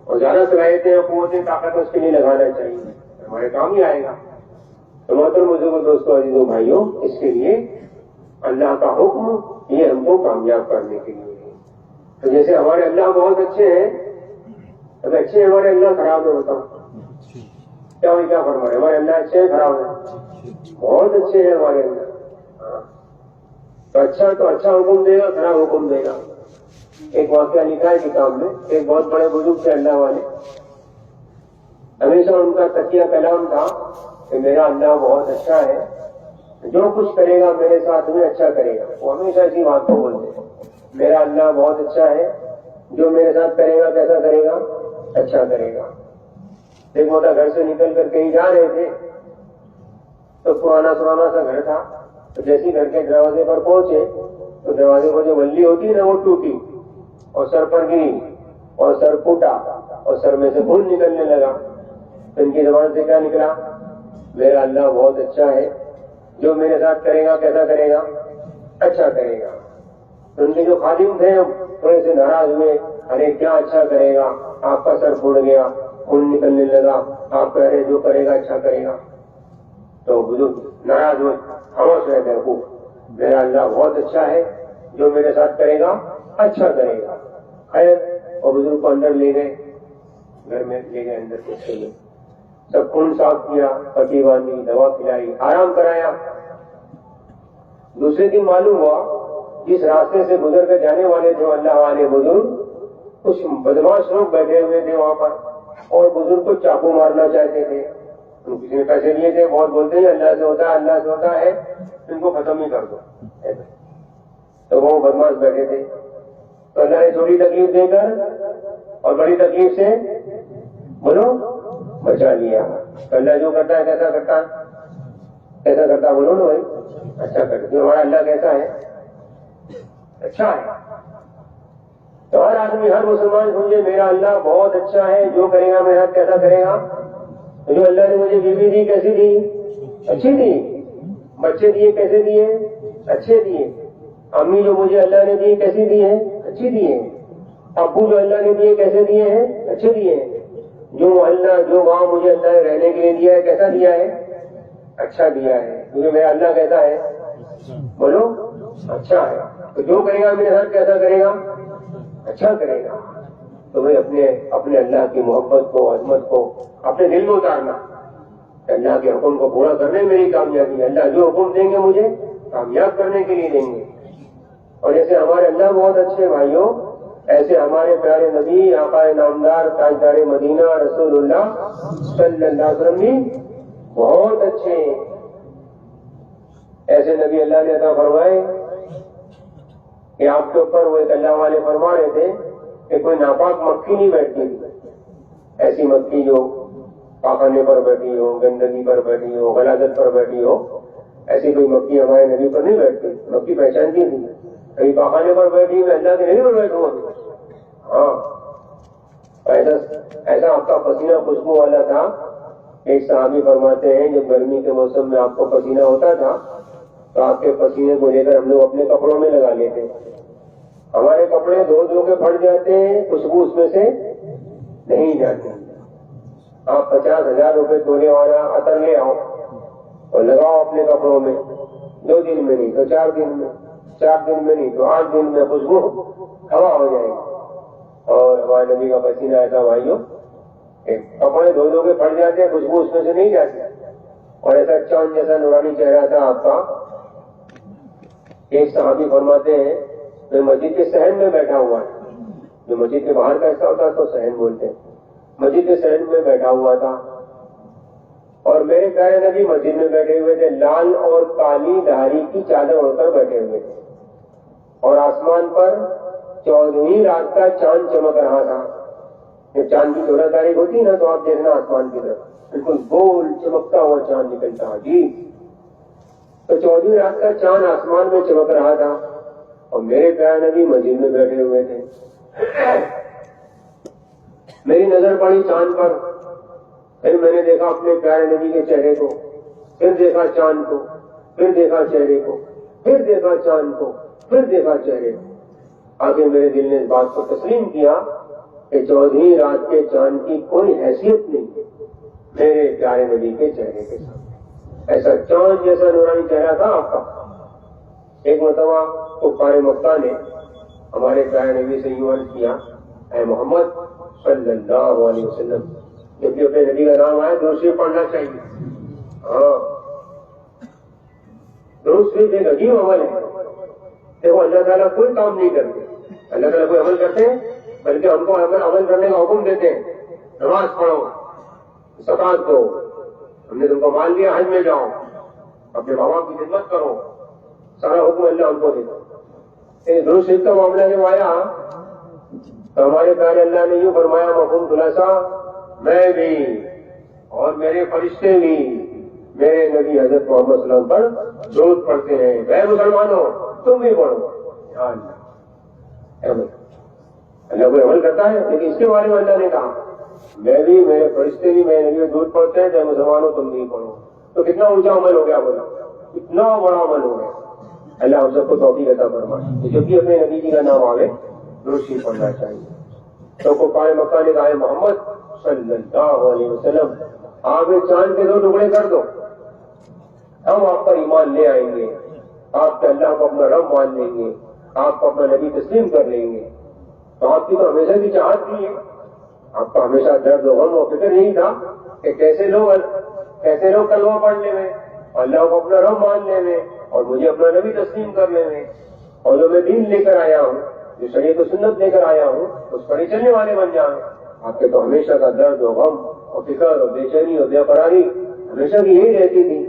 اور زیادہ صلاحیتیں قوتیں طاقت اس کے لیے لگانا چاہیے, ہمارے کام ہی آئے گا. تو محترم بزرگوں دوستوں عزیزوں بھائیوں, اس کے لیے اللہ کا حکم یہ ہم کو کامیاب کرنے کے لیے ہے. تو جیسے ہمارے اللہ بہت اچھے ہیں, اب اچھے ہمارے اللہ خراب ہے, بتاؤ کیا فرمائے؟ ہمارے اللہ اچھے ہیں خراب ہے؟ بہت اچھے ہیں ہمارے اللہ. تو اچھا حکم دے گا, خراب حکم دے گا. ایک واقعہ لکھا ہے کتاب میں, ایک بہت بڑے بزرگ تھے اللہ والے, ہمیشہ ان کا تکیہ کلام تھا کہ میرا اللہ بہت اچھا ہے, جو کچھ کرے گا میرے ساتھ میں اچھا کرے گا. وہ ہمیشہ اسی بات کو بولتے ہیں, میرا اللہ بہت اچھا ہے, جو میرے ساتھ کرے گا کیسا کرے گا, اچھا کرے گا. ایک موٹا گھر سے نکل کر کہیں جا رہے تھے تو پرانا سا گھر تھا. تو جیسے گھر کے دروازے پر پہنچے تو دروازے پر جو بلی ہوتی ہے نا وہ ٹوٹی اور سر پر گری اور سر پھوٹا اور سر میں سے خون نکلنے لگا. تو ان کی زبان سے کیا نکلا؟ میرا اللہ بہت اچھا ہے, جو میرے ساتھ کرے گا کیسا کرے گا, اچھا کرے گا. تو ان کے جو خادم تھے تھوڑے سے ناراض ہوئے, ارے کیا اچھا کرے گا, آپ کا سر پھوٹ گیا, خون نکلنے لگا, آپ کہہ رہے جو کرے گا اچھا کرے گا. تو بزرگ ناراض ہوئے, خاموش رہتے ہیں خوب. میرا اللہ بہت اچھا ہے, جو میرے ساتھ کرے گا اچھا کرے گا. خیر, اور بزرگ کو اندر لے گئے, گھر میں لے گئے اندر کے لیے, سب خون صاف کیا, پٹی باندھی, دوا کھلائی, آرام کرایا. دوسرے دن معلوم ہوا جس راستے سے گزر کر جانے والے تھے اللہ والے بزرگ, کچھ بدماش لوگ بیٹھے ہوئے تھے وہاں پر اور بزرگ کو چاقو مارنا چاہتے تھے. کسی نے پیسے لیے تھے, بہت بولتے ہیں اللہ سے ہوتا ہے, اللہ سے ہوتا ہے, ان کو ختم ہی کر دو. تو وہ بدماش بیٹھے تھے. تو اللہ نے تھوڑی تکلیف دے کر اور بڑی تکلیف سے بولو بچا لیا. تو اللہ جو کرتا ہے کیسا کرتا بولو نا بھائی, اچھا کرتا. ہمارا اللہ کیسا ہے, اچھا ہے. تو ہر آدمی, ہر مسلمان سمجھے میرا اللہ بہت اچھا ہے, جو کرے گا میرا کیسا کرے گا. جو اللہ نے مجھے بیوی دی کیسی دی, اچھی دی. بچے دیے کیسے دیے, اچھے دیے. امی جو مجھے اللہ نے دی کیسی دی ہے, اچھی دی ہے. ابو جو اللہ نے دیے کیسے دیے ہیں, اچھے دیے ہیں. جو وہاں مجھے اللہ نے رہنے کے لیے دیا ہے کیسا دیا ہے, اچھا دیا ہے. کیونکہ میرا اللہ کیسا ہے, بولو اچھا ہے. تو جو کرے گا میرے ساتھ کیسا کرے گا, اچھا کرے گا. تو بھائی اپنے اللہ کی محبت کو, عظمت کو اپنے دل میں اتارنا, اللہ کے حکم کو پورا کرنے میں میری کامیابی ہے. اللہ جو حکم دیں گے مجھے کامیاب کرنے کے لیے دیں گے. اور جیسے ہمارے اللہ بہت اچھے بھائیوں, ایسے ہمارے پیارے نبی آقا نامدار تاجدار مدینہ رسول اللہ صلی اللہ علیہ وسلم بھی بہت اچھے ہیں. ایسے نبی اللہ نے عطا فرمائے کہ آپ کے اوپر وہ ایک اللہ والے فرما رہے تھے کہ کوئی ناپاک مکھی نہیں بیٹھتی تھی، ایسی مکھی جو پاخانے پر بیٹھی ہو، گندگی پر بیٹھی ہو، غلاظت پر بیٹھی ہو، ایسی کوئی مکھی ہمارے نبی پر نہیں بیٹھتی. مکھی پہچانتی تھی کہیں پاخانے پر بیٹھی میں اللہ کے نبی پر بیٹھوں گا. ہاں ایسا آپ کا پسینہ خوشبو والا تھا. ایک صحابی فرماتے ہیں جب گرمی کے موسم میں آپ کو پسینہ ہوتا تھا تو آپ کے پسینے کو لے کر ہم لوگ اپنے کپڑوں میں لگا لیتے. ہمارے کپڑے دھو کے پھٹ جاتے ہیں، خوشبو اس میں سے نہیں جاتی. آپ 50,000 روپے تونے والا عطر لے آؤ اور لگاؤ اپنے کپڑوں میں، 2 دن میں نہیں تو 4 دن میں، 4 دن میں نہیں تو 8 دن میں خوشبو ہوا ہو جائے گی. اور ہمارے نبی کا پسینہ ایسا بھائیوں کپڑے دھو کے پھٹ جاتے ہیں، خوشبو اس میں سے نہیں جاتی. اور ایسا چاند جیسا نورانی چہرہ تھا آپ کا. ایک صحابی فرماتے ہیں میں مسجد کے صحن میں بیٹھا ہوا ہے، جو مسجد کے باہر کا حصہ ہوتا ہے تو صحن بولتے ہیں. مسجد کے صحن میں بیٹھا ہوا تھا اور میرے پیارے نبی مسجد میں بیٹھے ہوئے تھے. لال اور کالی دھاری کی چادر اوڑھ کر بیٹھے ہوئے تھے اور آسمان پر 14ویں رات کا چاند چمک رہا تھا. جب چاند کی 14 تاریخ ہوتی نا تو آپ دیکھنا آسمان کی طرف بالکل گول چمکتا ہوا چاند نکلتا ہے جی. تو 14ویں رات کا چاند آسمان میں چمک رہا تھا اور میرے پیارے نبی مسجد میں بیٹھے ہوئے تھے. میری نظر پڑی چاند پر، پھر میں نے دیکھا اپنے پیارے نبی کے چہرے کو، پھر دیکھا چاند کو، پھر دیکھا چہرے کو، پھر دیکھا چاند کو، پھر دیکھا چہرے کو. آگے میرے دل نے اس بات کو تسلیم کیا کہ 14ویں رات کے چاند کی کوئی حیثیت نہیں میرے پیارے نبی کے چہرے کے ساتھ. ایسا چاند جیسا نورانی چہرہ تھا آپ کا. ایک مرتبہ کفار مکہ نے ہمارے پیارے نبی سے یوں عرض کیا اے محمد صلی اللہ علیہ وسلم، جب بھی اپنے نبی کا نام آئے درود شریف پڑھنا چاہیے. ہاں درود شریف ایک عجیب عمل ہے. دیکھو اللہ تعالیٰ کوئی کام نہیں کرتے، اللہ تعالیٰ کوئی عمل کرتے ہیں بلکہ ہم کو عمل کرنے کا حکم دیتے ہیں. نماز پڑھو، زکات دو، ہم نے تم کو مال دیا حج میں جاؤ، اپنے ماں باپ کی خدمت کرو، سارا حکم اللہ ہم کو دیتا. درود شریف کا معاملہ جب آیا تو ہمارے پیارے اللہ نے یوں فرمایا مفہوم خلاصہ، میں بھی اور میرے فرشتے بھی میرے نبی حضرت محمد صلی اللہ علیہ وسلم پر درود پڑھتے ہیں. میں مسلمانوں تم بھی پڑھو. اللہ کوئی عمل کرتا ہے لیکن اس کے بارے میں اللہ نے کہا میں بھی، میرے فرشتے بھی میرے نبی درود پڑھتے ہیں، چاہے مسلمانوں تم بھی پڑھو. تو کتنا اونچا عمل ہو گیا، بولا اتنا بڑا عمل ہو گیا. اللہ ہم سب کو توفیق عطا فرمائے. جب بھی اپنے نبی جی کا نام آوے درود شریف پڑھنا چاہیے. تو کفار مکہ نے کہا محمد صلی اللہ علیہ وسلم آپ ایک چاند کے 2 ٹکڑے کر دو، ہم آپ پر ایمان لے آئیں گے، آپ کے اللہ کو اپنا رب مان لیں گے، آپ کو اپنا نبی تسلیم کر لیں گے. تو آپ کی تو ہمیشہ کی چاہت تھی ہے، آپ کا ہمیشہ درد و غم و فکر یہی تھا کہ کیسے لوگ کلمہ پڑھ لے میں، اللہ کو اپنا رب مان لے میں اور مجھے اپنا نبی تسلیم کر لے میں، اور جو میں دین لے کر آیا ہوں، جو شریعت و سنت لے کر آیا ہوں اس پر ہی چلنے والے بن جائیں. آپ کے تو ہمیشہ کا درد و غم اور فکر اور بے چینی اور بے قراری ہمیشہ کی یہی رہتی تھی.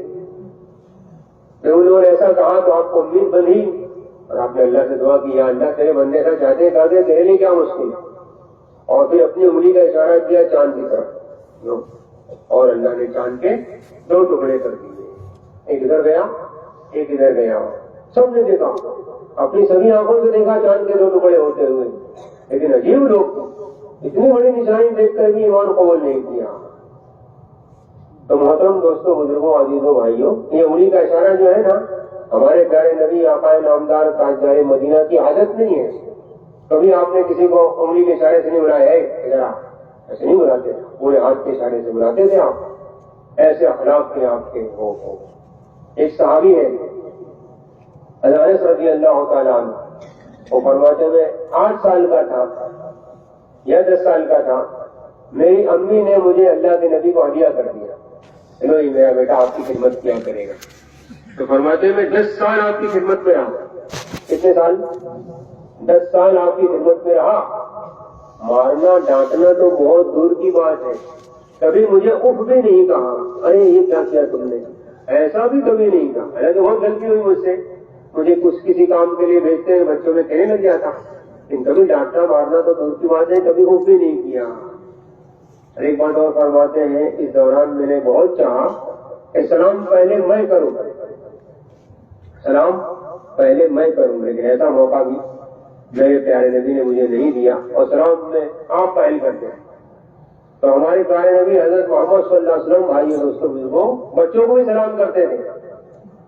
پھر انہوں نے ایسا کہا تو آپ کو امید بندھی اور آپ نے اللہ سے دعا کی یا اللہ تیرے بندے ایسا چاہتے کر دے، تیرے لیے کیا مشکل. اور پھر اپنی انگلی کا اشارہ کیا چاند کی طرف اور اللہ نے چاند کے 2 ٹکڑے کر دیے. ایک ادھر گیا ایک ادھر گیا. سب نے دیکھا، اپنی سبھی آنکھوں سے دیکھا چاند کے 2 ٹکڑے ہوتے ہوئے. لیکن عجیب لوگ اتنی بڑی نشانی دیکھ کر بھی ایمان قبول نہیں کیا. تو محترم دوستوں، بزرگوں، عزیزوں، بھائیوں، یہ انگلی کا اشارہ جو ہے نا ہمارے پیارے نبی آقا نامدار تاجدار مدینہ کی عادت نہیں ہے. کبھی آپ نے کسی کو انگلی کے اشارے سے نہیں بلایا ہے، ذرا ایسے نہیں بلاتے، پورے ہاتھ کے اشارے سے بلاتے تھے. آپ ایسے اخلاق کے آپ کے ہو. ایک صحابی ہے انس رضی اللہ تعالیٰ عنہ، وہ فرماتے ہوئے 8 سال کا تھا یا 10 سال کا تھا، میری امی نے مجھے اللہ کے نبی کو ہدیہ کر دیا، چلو یہ میرا بیٹا آپ کی خدمت کیا کرے گا. تو فرماتے میں 10 سال آپ کی خدمت میں رہا. کتنے سال؟ 10 سال آپ کی خدمت میں رہا. مارنا ڈانٹنا تو بہت دور کی بات ہے، کبھی مجھے اف بھی نہیں کہا ارے یہ کیا کیا تم نے، ایسا بھی کبھی نہیں کہا. حالانکہ بہت غلطی ہوئی مجھ سے، مجھے کچھ کسی کام کے لیے بھیجتے ہیں بچوں میں کہنے لگ جاتا، لیکن کبھی ڈانٹنا مارنا تو دور کی بات ہے، کبھی خوف بھی نہیں کیا۔ اور ایک بات اور فرماتے ہیں، اس دوران میں نے بہت چاہا کہ سلام پہلے میں کروں، سلام پہلے میں کروں، لیکن ایسا موقع بھی میرے پیارے نبی نے مجھے نہیں دیا، اور سلام میں آپ پہل کرتے ہیں۔ تو ہمارے پیارے نبی حضرت محمد صلی اللہ علیہ وسلم بھائی اور دوستوں بزرگوں بچوں کو بھی سلام کرتے تھے،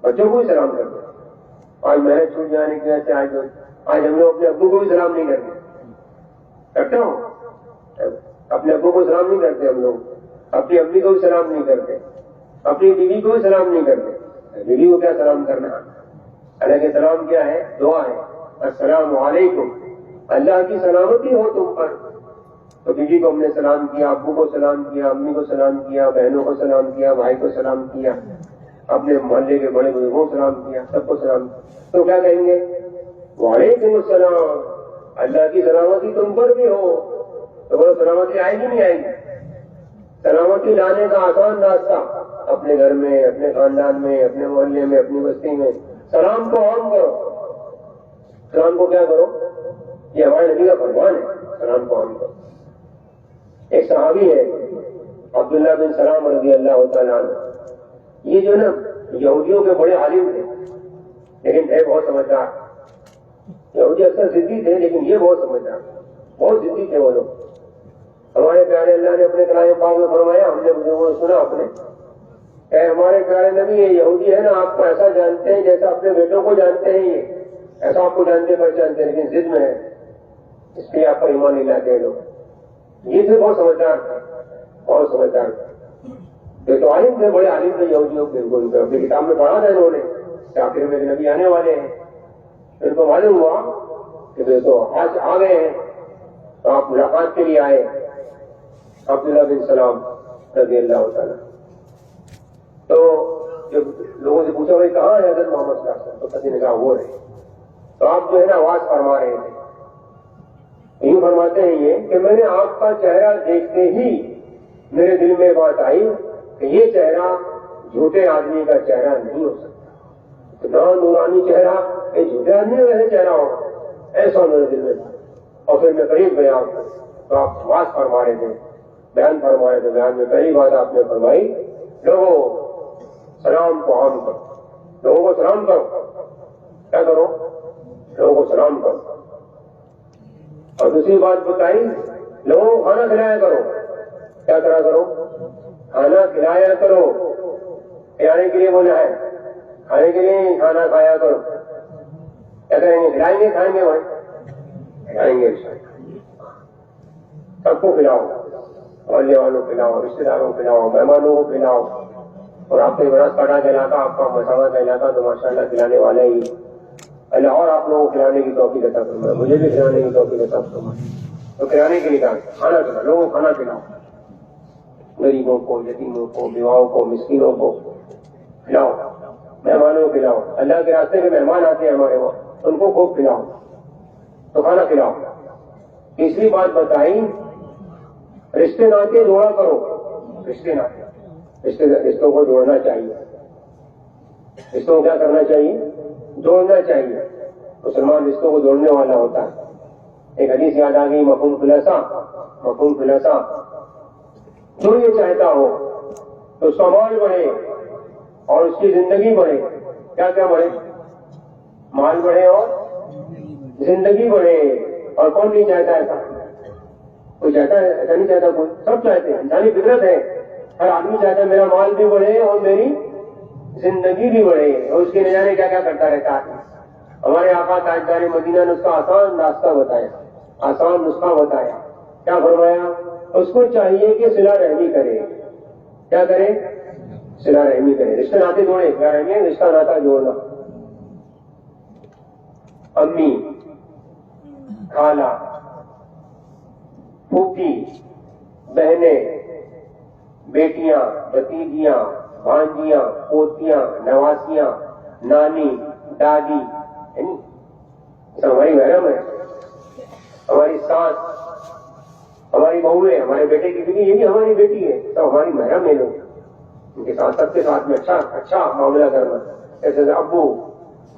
بچوں کو بھی سلام کرتے تھے۔ آج محنت چھوٹ جانے کی وجہ سے آج ہم لوگ اپنے ابو کو بھی سلام نہیں کرتے، کرتے ہو؟ اپنے ابو کو سلام نہیں کرتے ہم لوگ، اپنی امی کو بھی سلام نہیں کرتے، اپنی بیوی کو بھی سلام نہیں کرتے۔ بیوی کو کیا سلام کرنا؟ حالانکہ سلام کیا ہے؟ دعا ہے، السلام علیکم، اللہ کی سلامتی ہو تم پر۔ تو بیوی کو ہم نے سلام کیا، ابو کو سلام کیا، امی کو سلام کیا، بہنوں کو سلام کیا، بھائی کو سلام کیا، اپنے محلے کے بڑے بزرگوں کو سلام کیا، سب کو سلام کیا۔ تو کیا کہیں گے؟ وعلیکم السلام، اللہ کی سلامتی تم پر بھی ہو۔ تو بولو سلامتی آئے گی نہیں آئے گی؟ سلامتی لانے کا آسان راستہ اپنے گھر میں، اپنے خاندان میں، اپنے محلے میں، اپنی بستی میں سلام کو عام کرو۔ سلام کو کیا کرو؟ یہ ہمارے نبی کا فرمان ہے، سلام کو عام کرو۔ ایک صحابی ہے عبداللہ بن سلام رضی اللہ تعالیٰ عنہ، یہ جو نا یہودیوں کے بڑے عالم تھے، لیکن تھے بہت سمجھدار۔ یہودی اکثر ضدی تھے، لیکن یہ بہت سمجھدار، بہت ضدی تھے وہ لوگ۔ ہمارے پیارے اللہ نے اپنے کلام پاک میں فرمایا، ہم نے بزرگوں نے سنا اپنے، اے ہمارے پیارے نبی، یہ یہودی ہے نا آپ کو ایسا جانتے ہیں جیسا اپنے بیٹوں کو جانتے ہیں، یہ ایسا آپ کو جانتے پہچانتے ہیں، لیکن ضد میں ہے، اس لیے آپ پر ایمان نہیں لاتے ہیں لوگ۔ یہ تھے بہت سمجھدار تھے، بہت سمجھدار تھے۔ یہ تو عالم تھے، بڑے عالم تھے یہودیوں کے، ان کو اپنی کتاب میں پڑھا تھا انہوں نے کہ آخر میرے نبی آنے والے ہیں۔ ان کو معلوم ہوا کہ وہ تو آج آ گئے ہیں، تو آپ ملاقات کے لیے آئے۔ عبداللہ بن سلام رضی اللہ تعالیٰ، تو جب لوگوں سے پوچھا بھائی کہاں ہے حضرت محمد صلی اللہ علیہ وسلم، تو کسی نے کہا وہ رہے۔ تو آپ جو ہے نا آواز فرما رہے تھے، یوں فرماتے ہیں یہ کہ میں نے آپ کا چہرہ دیکھتے ہی میرے دل میں بات آئی کہ یہ چہرہ جھوٹے آدمی کا چہرہ نہیں ہو سکتا، اتنا نورانی چہرہ کہ جھوٹے آدمی کا ایسا چہرہ ہو، ایسا میرے دل میں تھا۔ اور پھر میں قریب گیا تو آپ آواز فرما رہے تھے، بیان فرما رہے تھے۔ بیان میں پہلی بات آپ نے فرمائی، لوگوں سلام کو عام کرو، لوگوں کو سلام کرو۔ کیا کرو؟ لوگوں کو سلام کرو۔ اور دوسری بات بتائی، لوگوں کو کھانا کھلایا کرو۔ کیا کرا کرو؟ کھانا کھلایا کرو۔ کھلانے کے لیے بولا ہے، کھانے کے لیے کھانا کھایا کرو۔ کیا کریں گے؟ کھلائیں گے، کھائیں گے؟ بھائی کھلائیں گے، سب کو کھلاؤ، محلے والوں کو کھلاؤ، رشتے داروں کو کھلاؤ، مہمانوں کو کھلاؤ۔ اور آپ کے بناس کاٹا کا علاقہ، آپ کا مساوا کا علاقہ تو ماشاء اللہ کھلانے والا ہی اللہ، اور آپ لوگوں کو کھلانے کی توفیق عطا فرمائے، مجھے بھی کھلانے کی توفیق عطا فرمائے۔ تو کھلانے کے لیے کھانا کھلاؤ، لوگوں کو کھانا کھلاؤ، غریبوں کو، یتیموں کو، بیواؤں کو، مسکینوں کو کھلاؤ، مہمانوں کو کھلاؤ۔ اللہ کے راستے کے مہمان آتے ہیں ہمارے وہاں، ان کو خوب کھلاؤ، تو کھانا کھلاؤ۔ تیسری بات بتائی، رشتے ناطے جوڑا کرو۔ رشتے ناطے، رشتوں کو جوڑنا چاہیے، رشتوں کو کیا کرنا چاہیے؟ جوڑنا چاہیے۔ مسلمان رشتوں کو جوڑنے والا ہوتا ہے۔ ایک حدیث یاد آ گئی، مفہوم خلاصہ، مفہوم خلاصہ، جو یہ چاہتا ہو تو اس کا مال بڑھے اور اس کی زندگی بڑھے۔ کیا کیا بڑھے؟ مال بڑھے اور زندگی بڑھے۔ اور کون نہیں چاہتا ایسا؟ کوئی چاہتا ہے؟ ایسا نہیں چاہتا کوئی، سب چاہتے ہیں، انسانی فطرت ہے، ہر آدمی چاہتا ہے میرا مال بھی بڑھے اور میری زندگی بھی بڑھے۔ اور اس کے نظارے کیا کیا کرتا رہتا ہے۔ ہمارے آقا تاجدار مدینہ نے اس کا آسان راستہ بتایا، آسان نسخہ بتایا۔ کیا فرمایا؟ اس کو چاہیے کہ صلہ رحمی کرے۔ کیا کرے؟ صلہ رحمی کرے، رشتہ ناطے جوڑے۔ کیا رحمی ہے؟ رشتہ ناطا جوڑنا۔ امی، خالہ، پھوپھی، بہنیں، بیٹیاں، بھتیجیاں، بھانجیاں، پوتیاں، نواسیاں، نانی، دادی، ہماری محرم ہے، ہماری ساس، ہماری بہویں، ہمارے بیٹے کی بیٹی، یہ بھی ہماری بیٹی ہے، سب ہماری محرم ہے لوگ۔ ان کے ساتھ، سب کے ساتھ میں اچھا معاملہ کرنا۔ ایسے ابو،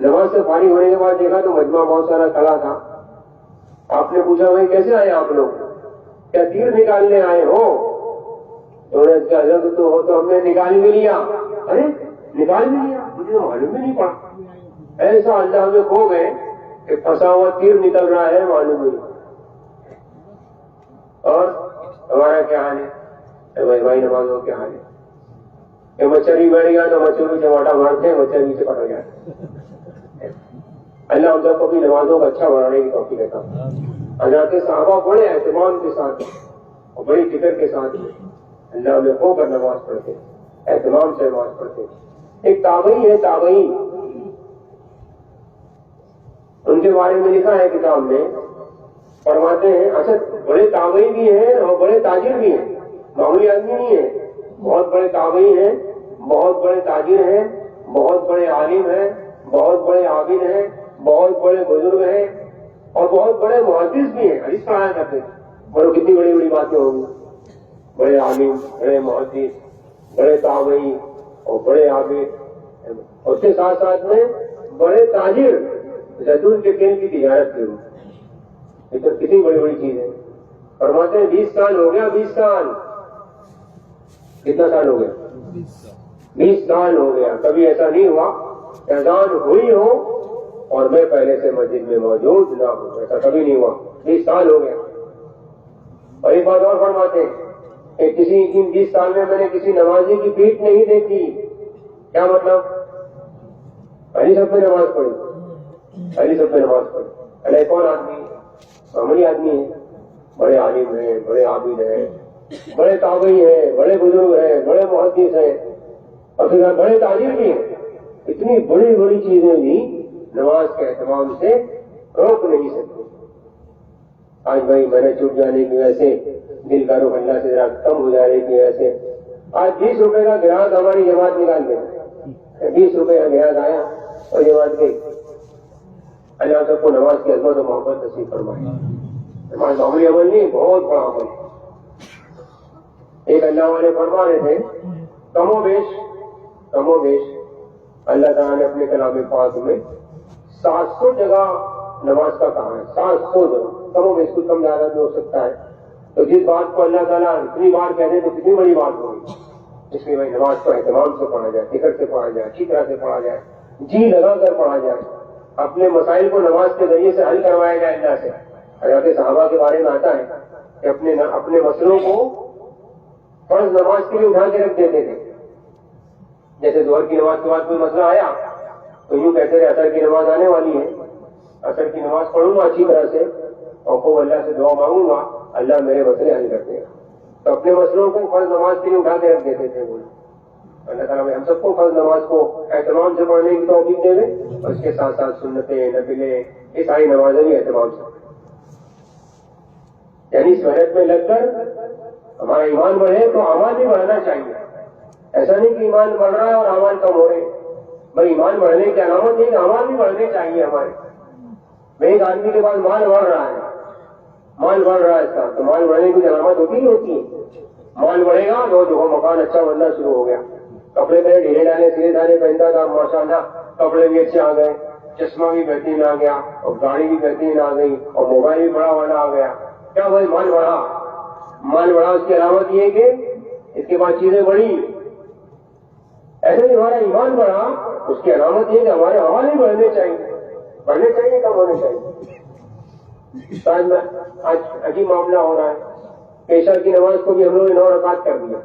نماز سے فارغ ہونے کے بعد دیکھا تو مجمع بہت سارا کھڑا تھا. آپ نے پوچھا بھائی کیسے آئے آپ لوگ, کیا تیر نکالنے آئے ہو؟ تو حضرت تو ہو تو ہم نے نکال بھی لیا. ارے نکال بھی لیا, مجھے تو معلوم بھی نہیں پڑا. ایسا اللہ ہمیں کھو گئے کہ پھنسا ہوا تیر نکل رہا ہے معلوم نہیں. اور ہمارا کیا حال ہے بھائی نمازوں کے حال ہے کہ مچھر ہی بیٹھ گیا تو مچھر بھی چماٹا مارتے ہیں, مچھر بھی سے پکڑ جاتے. اللہ ہم سب کو بھی نمازوں کو اچھا بنانے کی توفیق دیتا ہوں. حضرات صحابہ بڑے اہتمام کے ساتھ اور بڑی فکر کے ساتھ اللہ ہمیں کھو کر نماز پڑھتے, اہتمام سے نماز پڑھتے. ایک تابعی ہے, تابعی, ان کے بارے میں لکھا ہے کتاب میں, فرماتے ہیں اچھا بڑے تابعی بھی ہیں اور بڑے تاجر بھی ہیں, معمولی آدمی نہیں ہے. بہت بڑے تابعی ہیں, بہت بڑے تاجر ہیں, بہت بڑے عالم ہیں, بہت بڑے عابد ہیں, بہت بڑے بزرگ ہیں اور بہت بڑے محدث بھی ہیں. حدیث پڑھایا کرتے تھے. بڑوں کتنی بڑی بڑی باتیں ہوں گی. بڑے عالم, بڑے محدث, بڑے تابعی اور بڑے عابد, اس کے ساتھ ساتھ میں بڑے تاجر, زیتون کے تیل کی تجارت کی. یہ تو کتنی بڑی بڑی چیز ہے. فرماتے ہیں 20 سال ہو گیا, 20 سال. کتنا سال ہو گیا؟ 20 سال ہو گیا. کبھی ایسا نہیں ہوا کہ اذان ہوئی ہو اور میں پہلے سے مسجد میں موجود نہ ہوں, ایسا کبھی نہیں ہوا. 20 سال ہو گیا. اور ایک بات اور فرماتے ہیں کہ کسی 20 سال میں نے کسی نمازی کی پیٹھ نہیں دیکھی. کیا مطلب؟ پہلی سب میں نماز پڑھی, پہلی سب میں نماز پڑھی. اللہ کون آدمی؟ معمولی آدمی ہے. بڑے عالم ہیں, بڑے عابد ہیں, بڑے تابعی ہیں, بڑے بزرگ ہیں, بڑے محدث ہیں اور پھر بڑے تاجر بھی ہیں. اتنی بڑی بڑی چیزیں بھی نماز کے اہتمام سے روک نہیں سکتے. آج بھائی میں نے چھوٹ جانے کی وجہ سے, دل کا رخ اللہ سے ذرا کم ہو جانے کی وجہ سے آج 20 روپے کا گراہک ہماری جماعت نکال گیا. 20 روپے کا گراہک آیا اور جماعت گئی. اللہ سب کو نماز کی عظمت و محبت نصیب فرمائے. نماز معمولی عمل نہیں, بہت بڑا عمل. ایک اللہ والے فرما رہے تھے کم و بیش اللہ تعالیٰ نے اپنے کلام پاک میں 700 جگہ نماز کا کہا ہے. 700 جگہ, کم و بیش کچھ کم زیادہ بھی ہو سکتا ہے. تو جس بات کو اللہ تعالیٰ اتنی بار کہہ دے تو کتنی بڑی بات ہوگی. اس لیے بھائی نماز کو اہتمام سے پڑھا جائے, فکر سے پڑھا جائے, اچھی طرح سے پڑھا جائے, جی لگا کر پڑھا جائے. اپنے مسائل کو نماز کے ذریعے سے حل کروایا جائے اللہ سے. حضرات صحابہ کے بارے میں آتا ہے کہ اپنے مسئلوں کو فرض نماز کے لیے اٹھا کے رکھ دیتے تھے. جیسے ظہر کی نماز کے بعد کوئی مسئلہ آیا تو یوں کہتے رہے عصر کی نماز آنے والی ہے, عصر کی نماز پڑھوں گا اچھی طرح سے اور خوب اللہ سے دعا مانگوں گا, اللہ میرے مسئلے حل کر دے گا. تو اپنے مسئلوں کو فرض نماز کے لیے اٹھا کے رکھ دیتے تھے. وہ اللہ تعالیٰ ہم سب کو فرض نماز کو اہتمام سے پڑھنے کی توفیق دے دے اور اس کے ساتھ ساتھ سنتیں, نفلیں, یہ ساری نمازیں بھی اہتمام سے, یعنی اس محنت میں لگ کر ہمارا ایمان بڑھے تو اعمال بھی بڑھنا چاہیے. ایسا نہیں کہ ایمان بڑھ رہا ہے اور اعمال کم ہو رہے. بھائی ایمان بڑھنے کی علامت یہ کہ اعمال بھی بڑھنے چاہیے ہمارے. میں ایک آدمی کے پاس مال بڑھ رہا ہے, مال بڑھ رہا ہے اس کا, تو مال بڑھنے کی علامت ہوتی ہی ہوتی ہے. مال بڑھے گا تو دیکھو مکان اچھا بننا شروع ہو گیا. کپڑے پہلے ڈھیلے ڈالے سیدھے دھانے پہنتا تھا, ماشاء اللہ کپڑے بھی اچھے آ گئے, چشمہ بھی بہترین آ گیا اور گاڑی بھی بہترین آ گئی اور موبائل بھی بڑا والا آ گیا. کیا بھائی مال بڑھا, مال بڑھا, اس کی علامت یہ کہ اس کے بعد چیزیں بڑھی. ایسے ہی ہمارا ایمان بڑھا, اس کی علامت یہ کہ ہمارے اعمال بھی بڑھنے چاہیے, کم ہونے چاہیے. آج عجیب معاملہ ہو رہا ہے. عشاء کی نماز کو بھی ہم لوگوں نے 9 رکعت کر دیا.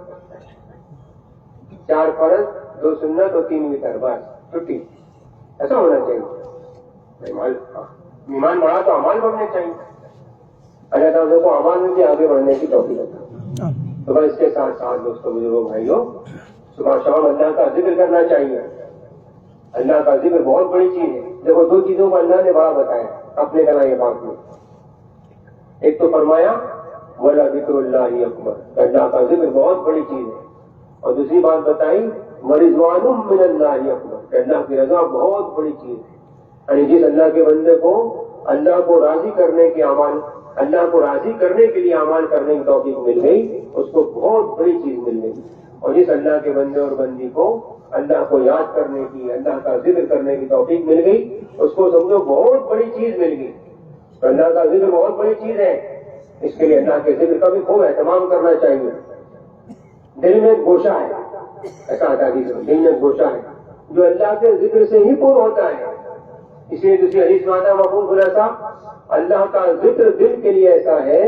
4 فرض, 2 سنت اور 3 وتر, بس چھٹی. ایسا ہونا چاہیے. ایمان بڑھا تو اعمال بڑھنے چاہیے. اللہ تعالیٰ کو اعمال میں بھی آگے بڑھنے کی توفیق دیتا. تو بس اس کے ساتھ ساتھ دوستوں, بزرگوں, بھائیوں, صبح شام اللہ کا ذکر کرنا چاہیے. اللہ کا ذکر بہت بڑی چیز ہے. دیکھو 2 چیزوں کو اللہ نے بڑا بتایا اپنے کلام پاک میں. ایک تو فرمایا وَلَذِكْرُ اللَّهِ أَكْبَرُ, اللہ کا ذکر بہت بڑی چیز ہے. اور دوسری بات بتائی وَرِضْوَانٌ مِّنَ اللَّهِ أَكْبَرُ, اللہ کی رضا بہت بڑی چیز ہے. یعنی جس اللہ کے بندے کو اللہ کو راضی کرنے کے اعمال, اللہ کو راضی کرنے کے لیے اعمال کرنے کی توفیق مل گئی, اس کو بہت بڑی چیز مل گئی. اور جس اللہ کے بندے اور بندی کو اللہ کو یاد کرنے کی، اللہ کا ذکر کرنے کی توفیق مل گئی، اس کو سمجھو بہت بڑی چیز مل گئی. تو اللہ کا ذکر بہت بڑی چیز ہے. اس کے لیے اللہ کے ذکر کا بھی خوب اہتمام کرنا چاہیے. دل میں ایک گوشہ ہے، ایسا آتا ہے دل میں ایک گوشہ ہے جو اللہ کے ذکر سے ہی پر ہوتا ہے. اس لیے دوسری حدیث میں آتا ہے مفہوم خلاصہ، اللہ کا ذکر دل کے لیے ایسا ہے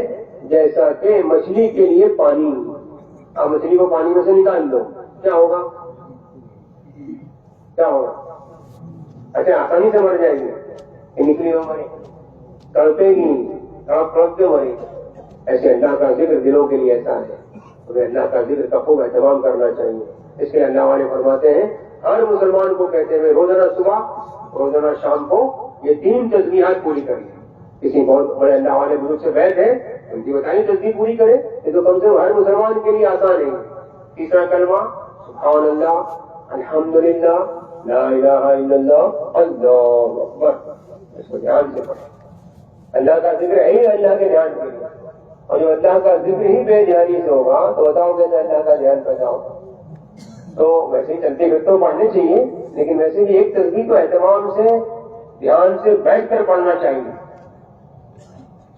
جیسا کہ مچھلی کے لیے پانی. آپ مچھلی کو پانی میں سے نکال دو، کیا ہوگا؟ کیا ہوگا؟ اچھا آسانی سے مر جائے گی کہ نکلی ہو مری، تڑپے گی، تڑپ کے مری. ایسے اللہ کا ذکر دلوں کے لیے ایسا ہے، ہمیں اللہ کا ذکر کا خوب اہتمام کرنا چاہیے. اس کے اللہ والے فرماتے ہیں ہر مسلمان کو کہتے ہوئے روزانہ صبح روزانہ شام کو یہ 3 تسبیحات پوری کریں. کسی بہت بڑے اللہ والے بزرگ سے بیٹھ ہے ان کی بتائیے تسبیح پوری کرے، یہ تو کم سے کم ہر مسلمان کے لیے آسان ہے. تیسرا کلمہ سبحان اللہ الحمدللہ لا الہ الا اللہ اللہ اکبر. اس کو دھیان سے پڑھیں. اللہ کا ذکر ہے ہی اللہ کے دھیان کے لیے، اور جو اللہ کا ذکر ہی بے دھیانی سے ہوگا تو بتاؤ گے کہ اللہ کا دھیان پیدا ہوگا. تو ویسے ہی چلتے پھرتے پڑھنے چاہیے، لیکن ویسے بھی ایک تسبیح کو اہتمام سے دھیان سے بیٹھ کر پڑھنا چاہیے.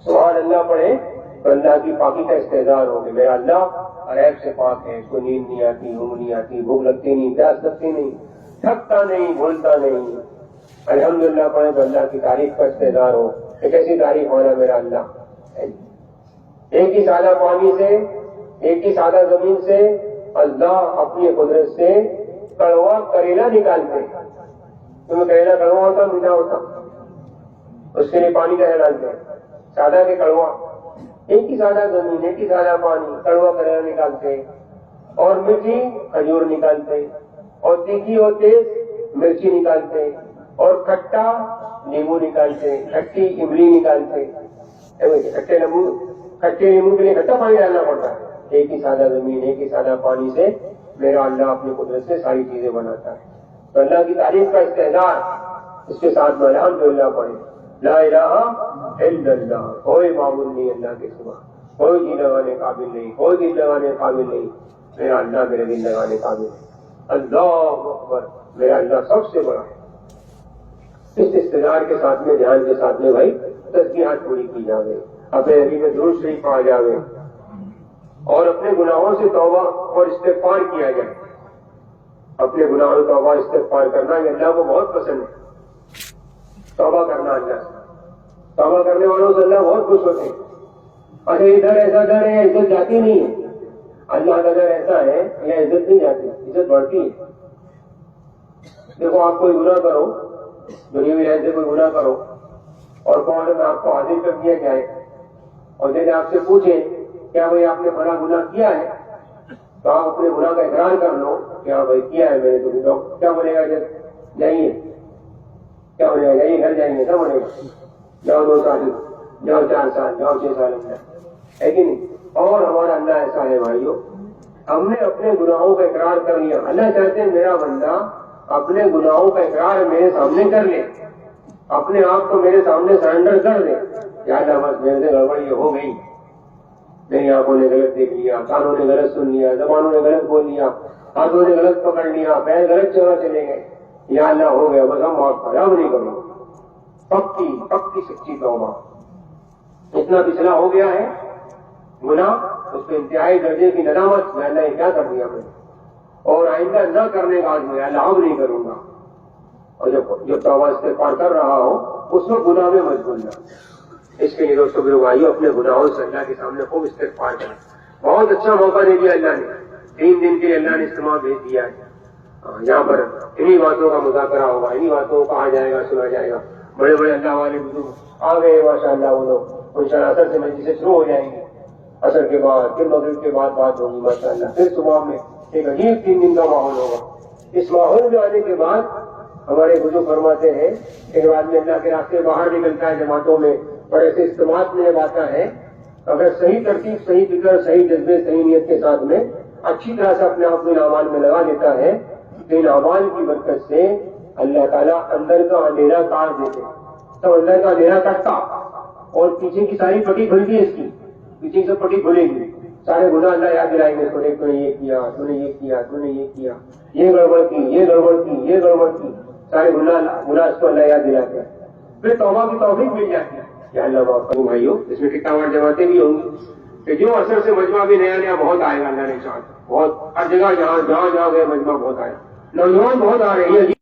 سبحان اللہ پڑھے تو اللہ کی پاکی کا استحضار ہوگی. میرا اللہ عیب سے پاک ہے، اس کو نیند نہیں آتی، اونگ نہیں آتی، بھوک لگتی نہیں، پیاس لگتی نہیں، تھکتا نہیں، بھولتا نہیں. الحمدللہ پڑھے تو اللہ کی تعریف کا استحضار ہو کہ کیسی تعریف ہونا میرا اللہ. ایک ہی سادہ پانی سے، ایک ہی سادہ زمین سے اللہ اپنی قدرت سے کڑوا کریلا نکالتے. تمہیں کریلا کڑوا ہوتا میٹھا ہوتا، اس کے لیے پانی کا ڈالتے ہیں. سادہ کے کڑوا، ایک ہی سادہ زمین، ایک ہی سادہ پانی، کڑوا کریلا نکالتے، اور میٹھی کھجور نکالتے، اور تیکھی اور تیز مرچی نکالتے، اور کھٹا نیمبو نکالتے، کھٹی املی نکالتے. کھٹے نیمبو کے لیے کھٹا پانی ڈالنا پڑتا ہے. ایک ہی سادہ زمین، ایک ہی سادہ پانی سے میرا اللہ اپنی قدرت سے ساری چیزیں بناتا ہے. تو اللہ کی تعریف کا استحضار، اس کے ساتھ میں الحمدللہ پڑھیں. لا الہ الا اللہ، کوئی معبود نہیں اللہ کے سوا، کوئی جی لگانے قابل نہیں، کوئی دل لگانے قابل نہیں. میرا اللہ میرے دل لگانے قابل ہے. اللہ اکبر، میرا اللہ سب سے بڑا ہے. اس استدار کے ساتھ میں، دھیان کے ساتھ میں بھائی تسبیحات پوری کی جاوے، اپنے نبی میں درود شریف پڑھا جاوے، اور اپنے گناہوں سے توبہ اور استغفار کیا جائے. اپنے گناہوں سے توبہ استغفار کرنا یہ اللہ کو بہت پسند ہے. توبہ کرنا اللہ سے، توبہ کرنے والوں سے اللہ بہت خوش ہوتے ہیں. ارے ادھر ایسا ڈر ہے، عزت جاتی نہیں ہے. اللہ کا ڈر ایسا ہے یہ عزت نہیں جاتی، عزت بڑھتی ہے. دیکھو آپ کوئی گناہ کرو، دنیاوی لحاظ سے کوئی گناہ کرو، اور کورٹ میں آپ کو حاضر کر دیا جائے، اور جیسے آپ سے پوچھیں کیا بھائی آپ نے بڑا گناہ کیا ہے، تو آپ اپنے گناہ کا اقرار کر لو کہ ہاں بھائی کیا ہے میں نے. تو کیا بولے گا؟ جب جائیے، کیا بولے گا؟ جائیے گھر جائیں گے، کیا بولے گا؟ جاؤ 2 سال، جاؤ 4 سال، جاؤ 6 سال ہے کہ نہیں؟ اور ہمارا اللہ ایسا ہے بھائیو، ہم نے اپنے گناہوں کا اقرار کر لیا. اللہ چاہتے ہیں میرا بندہ اپنے گناہوں کا اقرار میرے سامنے کر لے، اپنے آپ کو میرے سامنے سرنڈر کر دے. یا اللہ بس میرے سے گڑبڑ یہ ہو گئی، میری آنکھوں نے غلط دیکھ لیا، کانوں نے غلط سن لیا، زبانوں نے غلط بول لیا، ہاتھوں نے غلط پکڑ لیا، پیر غلط جگہ چلے گئے. یا اللہ ہو گیا، بس ہم معاف خراب نہیں کروں. پکی سچی توبہ. اتنا پچھلا ہو گیا ہے گناہ، اس پہ انتہائی درجے کی ندامت، میں اللہ یہ کیا کر دیا میں، اور آئندہ نہ کرنے کا عزم ہے، اللہ اب نہیں کروں گا. اور جو توبہ استغفار کر رہا ہو اس میں گناہ میں مت بھولنا. اس کے لیے دوستوں میرے بھائیو اپنے گناہوں سے اللہ کے سامنے خوب استغفار کریں. بہت اچھا موقع دے دیا اللہ نے، 3 دن کے لیے اللہ نے اجتماع بھیج دیا ہے. یہاں پر انہی باتوں کا مذاکرہ ہوگا، انہی باتوں کو کہا جائے گا، سنا جائے گا. بڑے بڑے اللہ والے بزرگ آ گئے ماشاء اللہ. وہ لوگ انشاءاللہ اثر سے مجلسیں شروع ہو جائیں گی، اثر کے بعد پھر مغرب کے بعد بات ہوگی ماشاء اللہ. پھر صبح میں ایک عجیب 3 دن کا ماحول ہوگا. اس ماحول میں آنے کے بعد ہمارے بزرگ فرماتے ہیں کہ بعد میں اللہ کے راستے باہر نکلتا ہے جماعتوں میں، اور ایسے اجتماع میں جب آتا ہے اگر صحیح ترتیب، صحیح فکر، صحیح جذبے، صحیح نیت کے ساتھ میں اچھی طرح سے اپنے آپ کو ان اعمال میں لگا دیتا ہے تو ان اعمال کی برکت سے اللہ تعالیٰ اندر کا اندھیرا کاٹ دیتے. تو اندر کا اندھیرا کٹتا اور پیچھے کی ساری پٹی کھلتی ہے، اس کی پیچھے سے پٹی کھلے گی، سارے گناہ اللہ یاد دلائیں گے، تو نے یہ کیا، تو نے یہ کیا، تو نے یہ کیا، یہ گڑبڑ کی، یہ گڑبڑ کی، یہ گڑبڑ کی، سارے گناہ اس کو اللہ یاد دلاتے ہیں، پھر توبہ کی توفیق مل جاتی ہے کہ اللہ معاف کرو بھائیوں۔ اس میں ٹکا وار جماعتیں بھی ہوں گی کہ جو اثر سے مجمع بھی نیا نیا بہت آئے گا، اللہ نے چاہا بہت، ہر جگہ جہاں گئے مجمع بہت آیا، نوجوان بہت آ رہے ہیں۔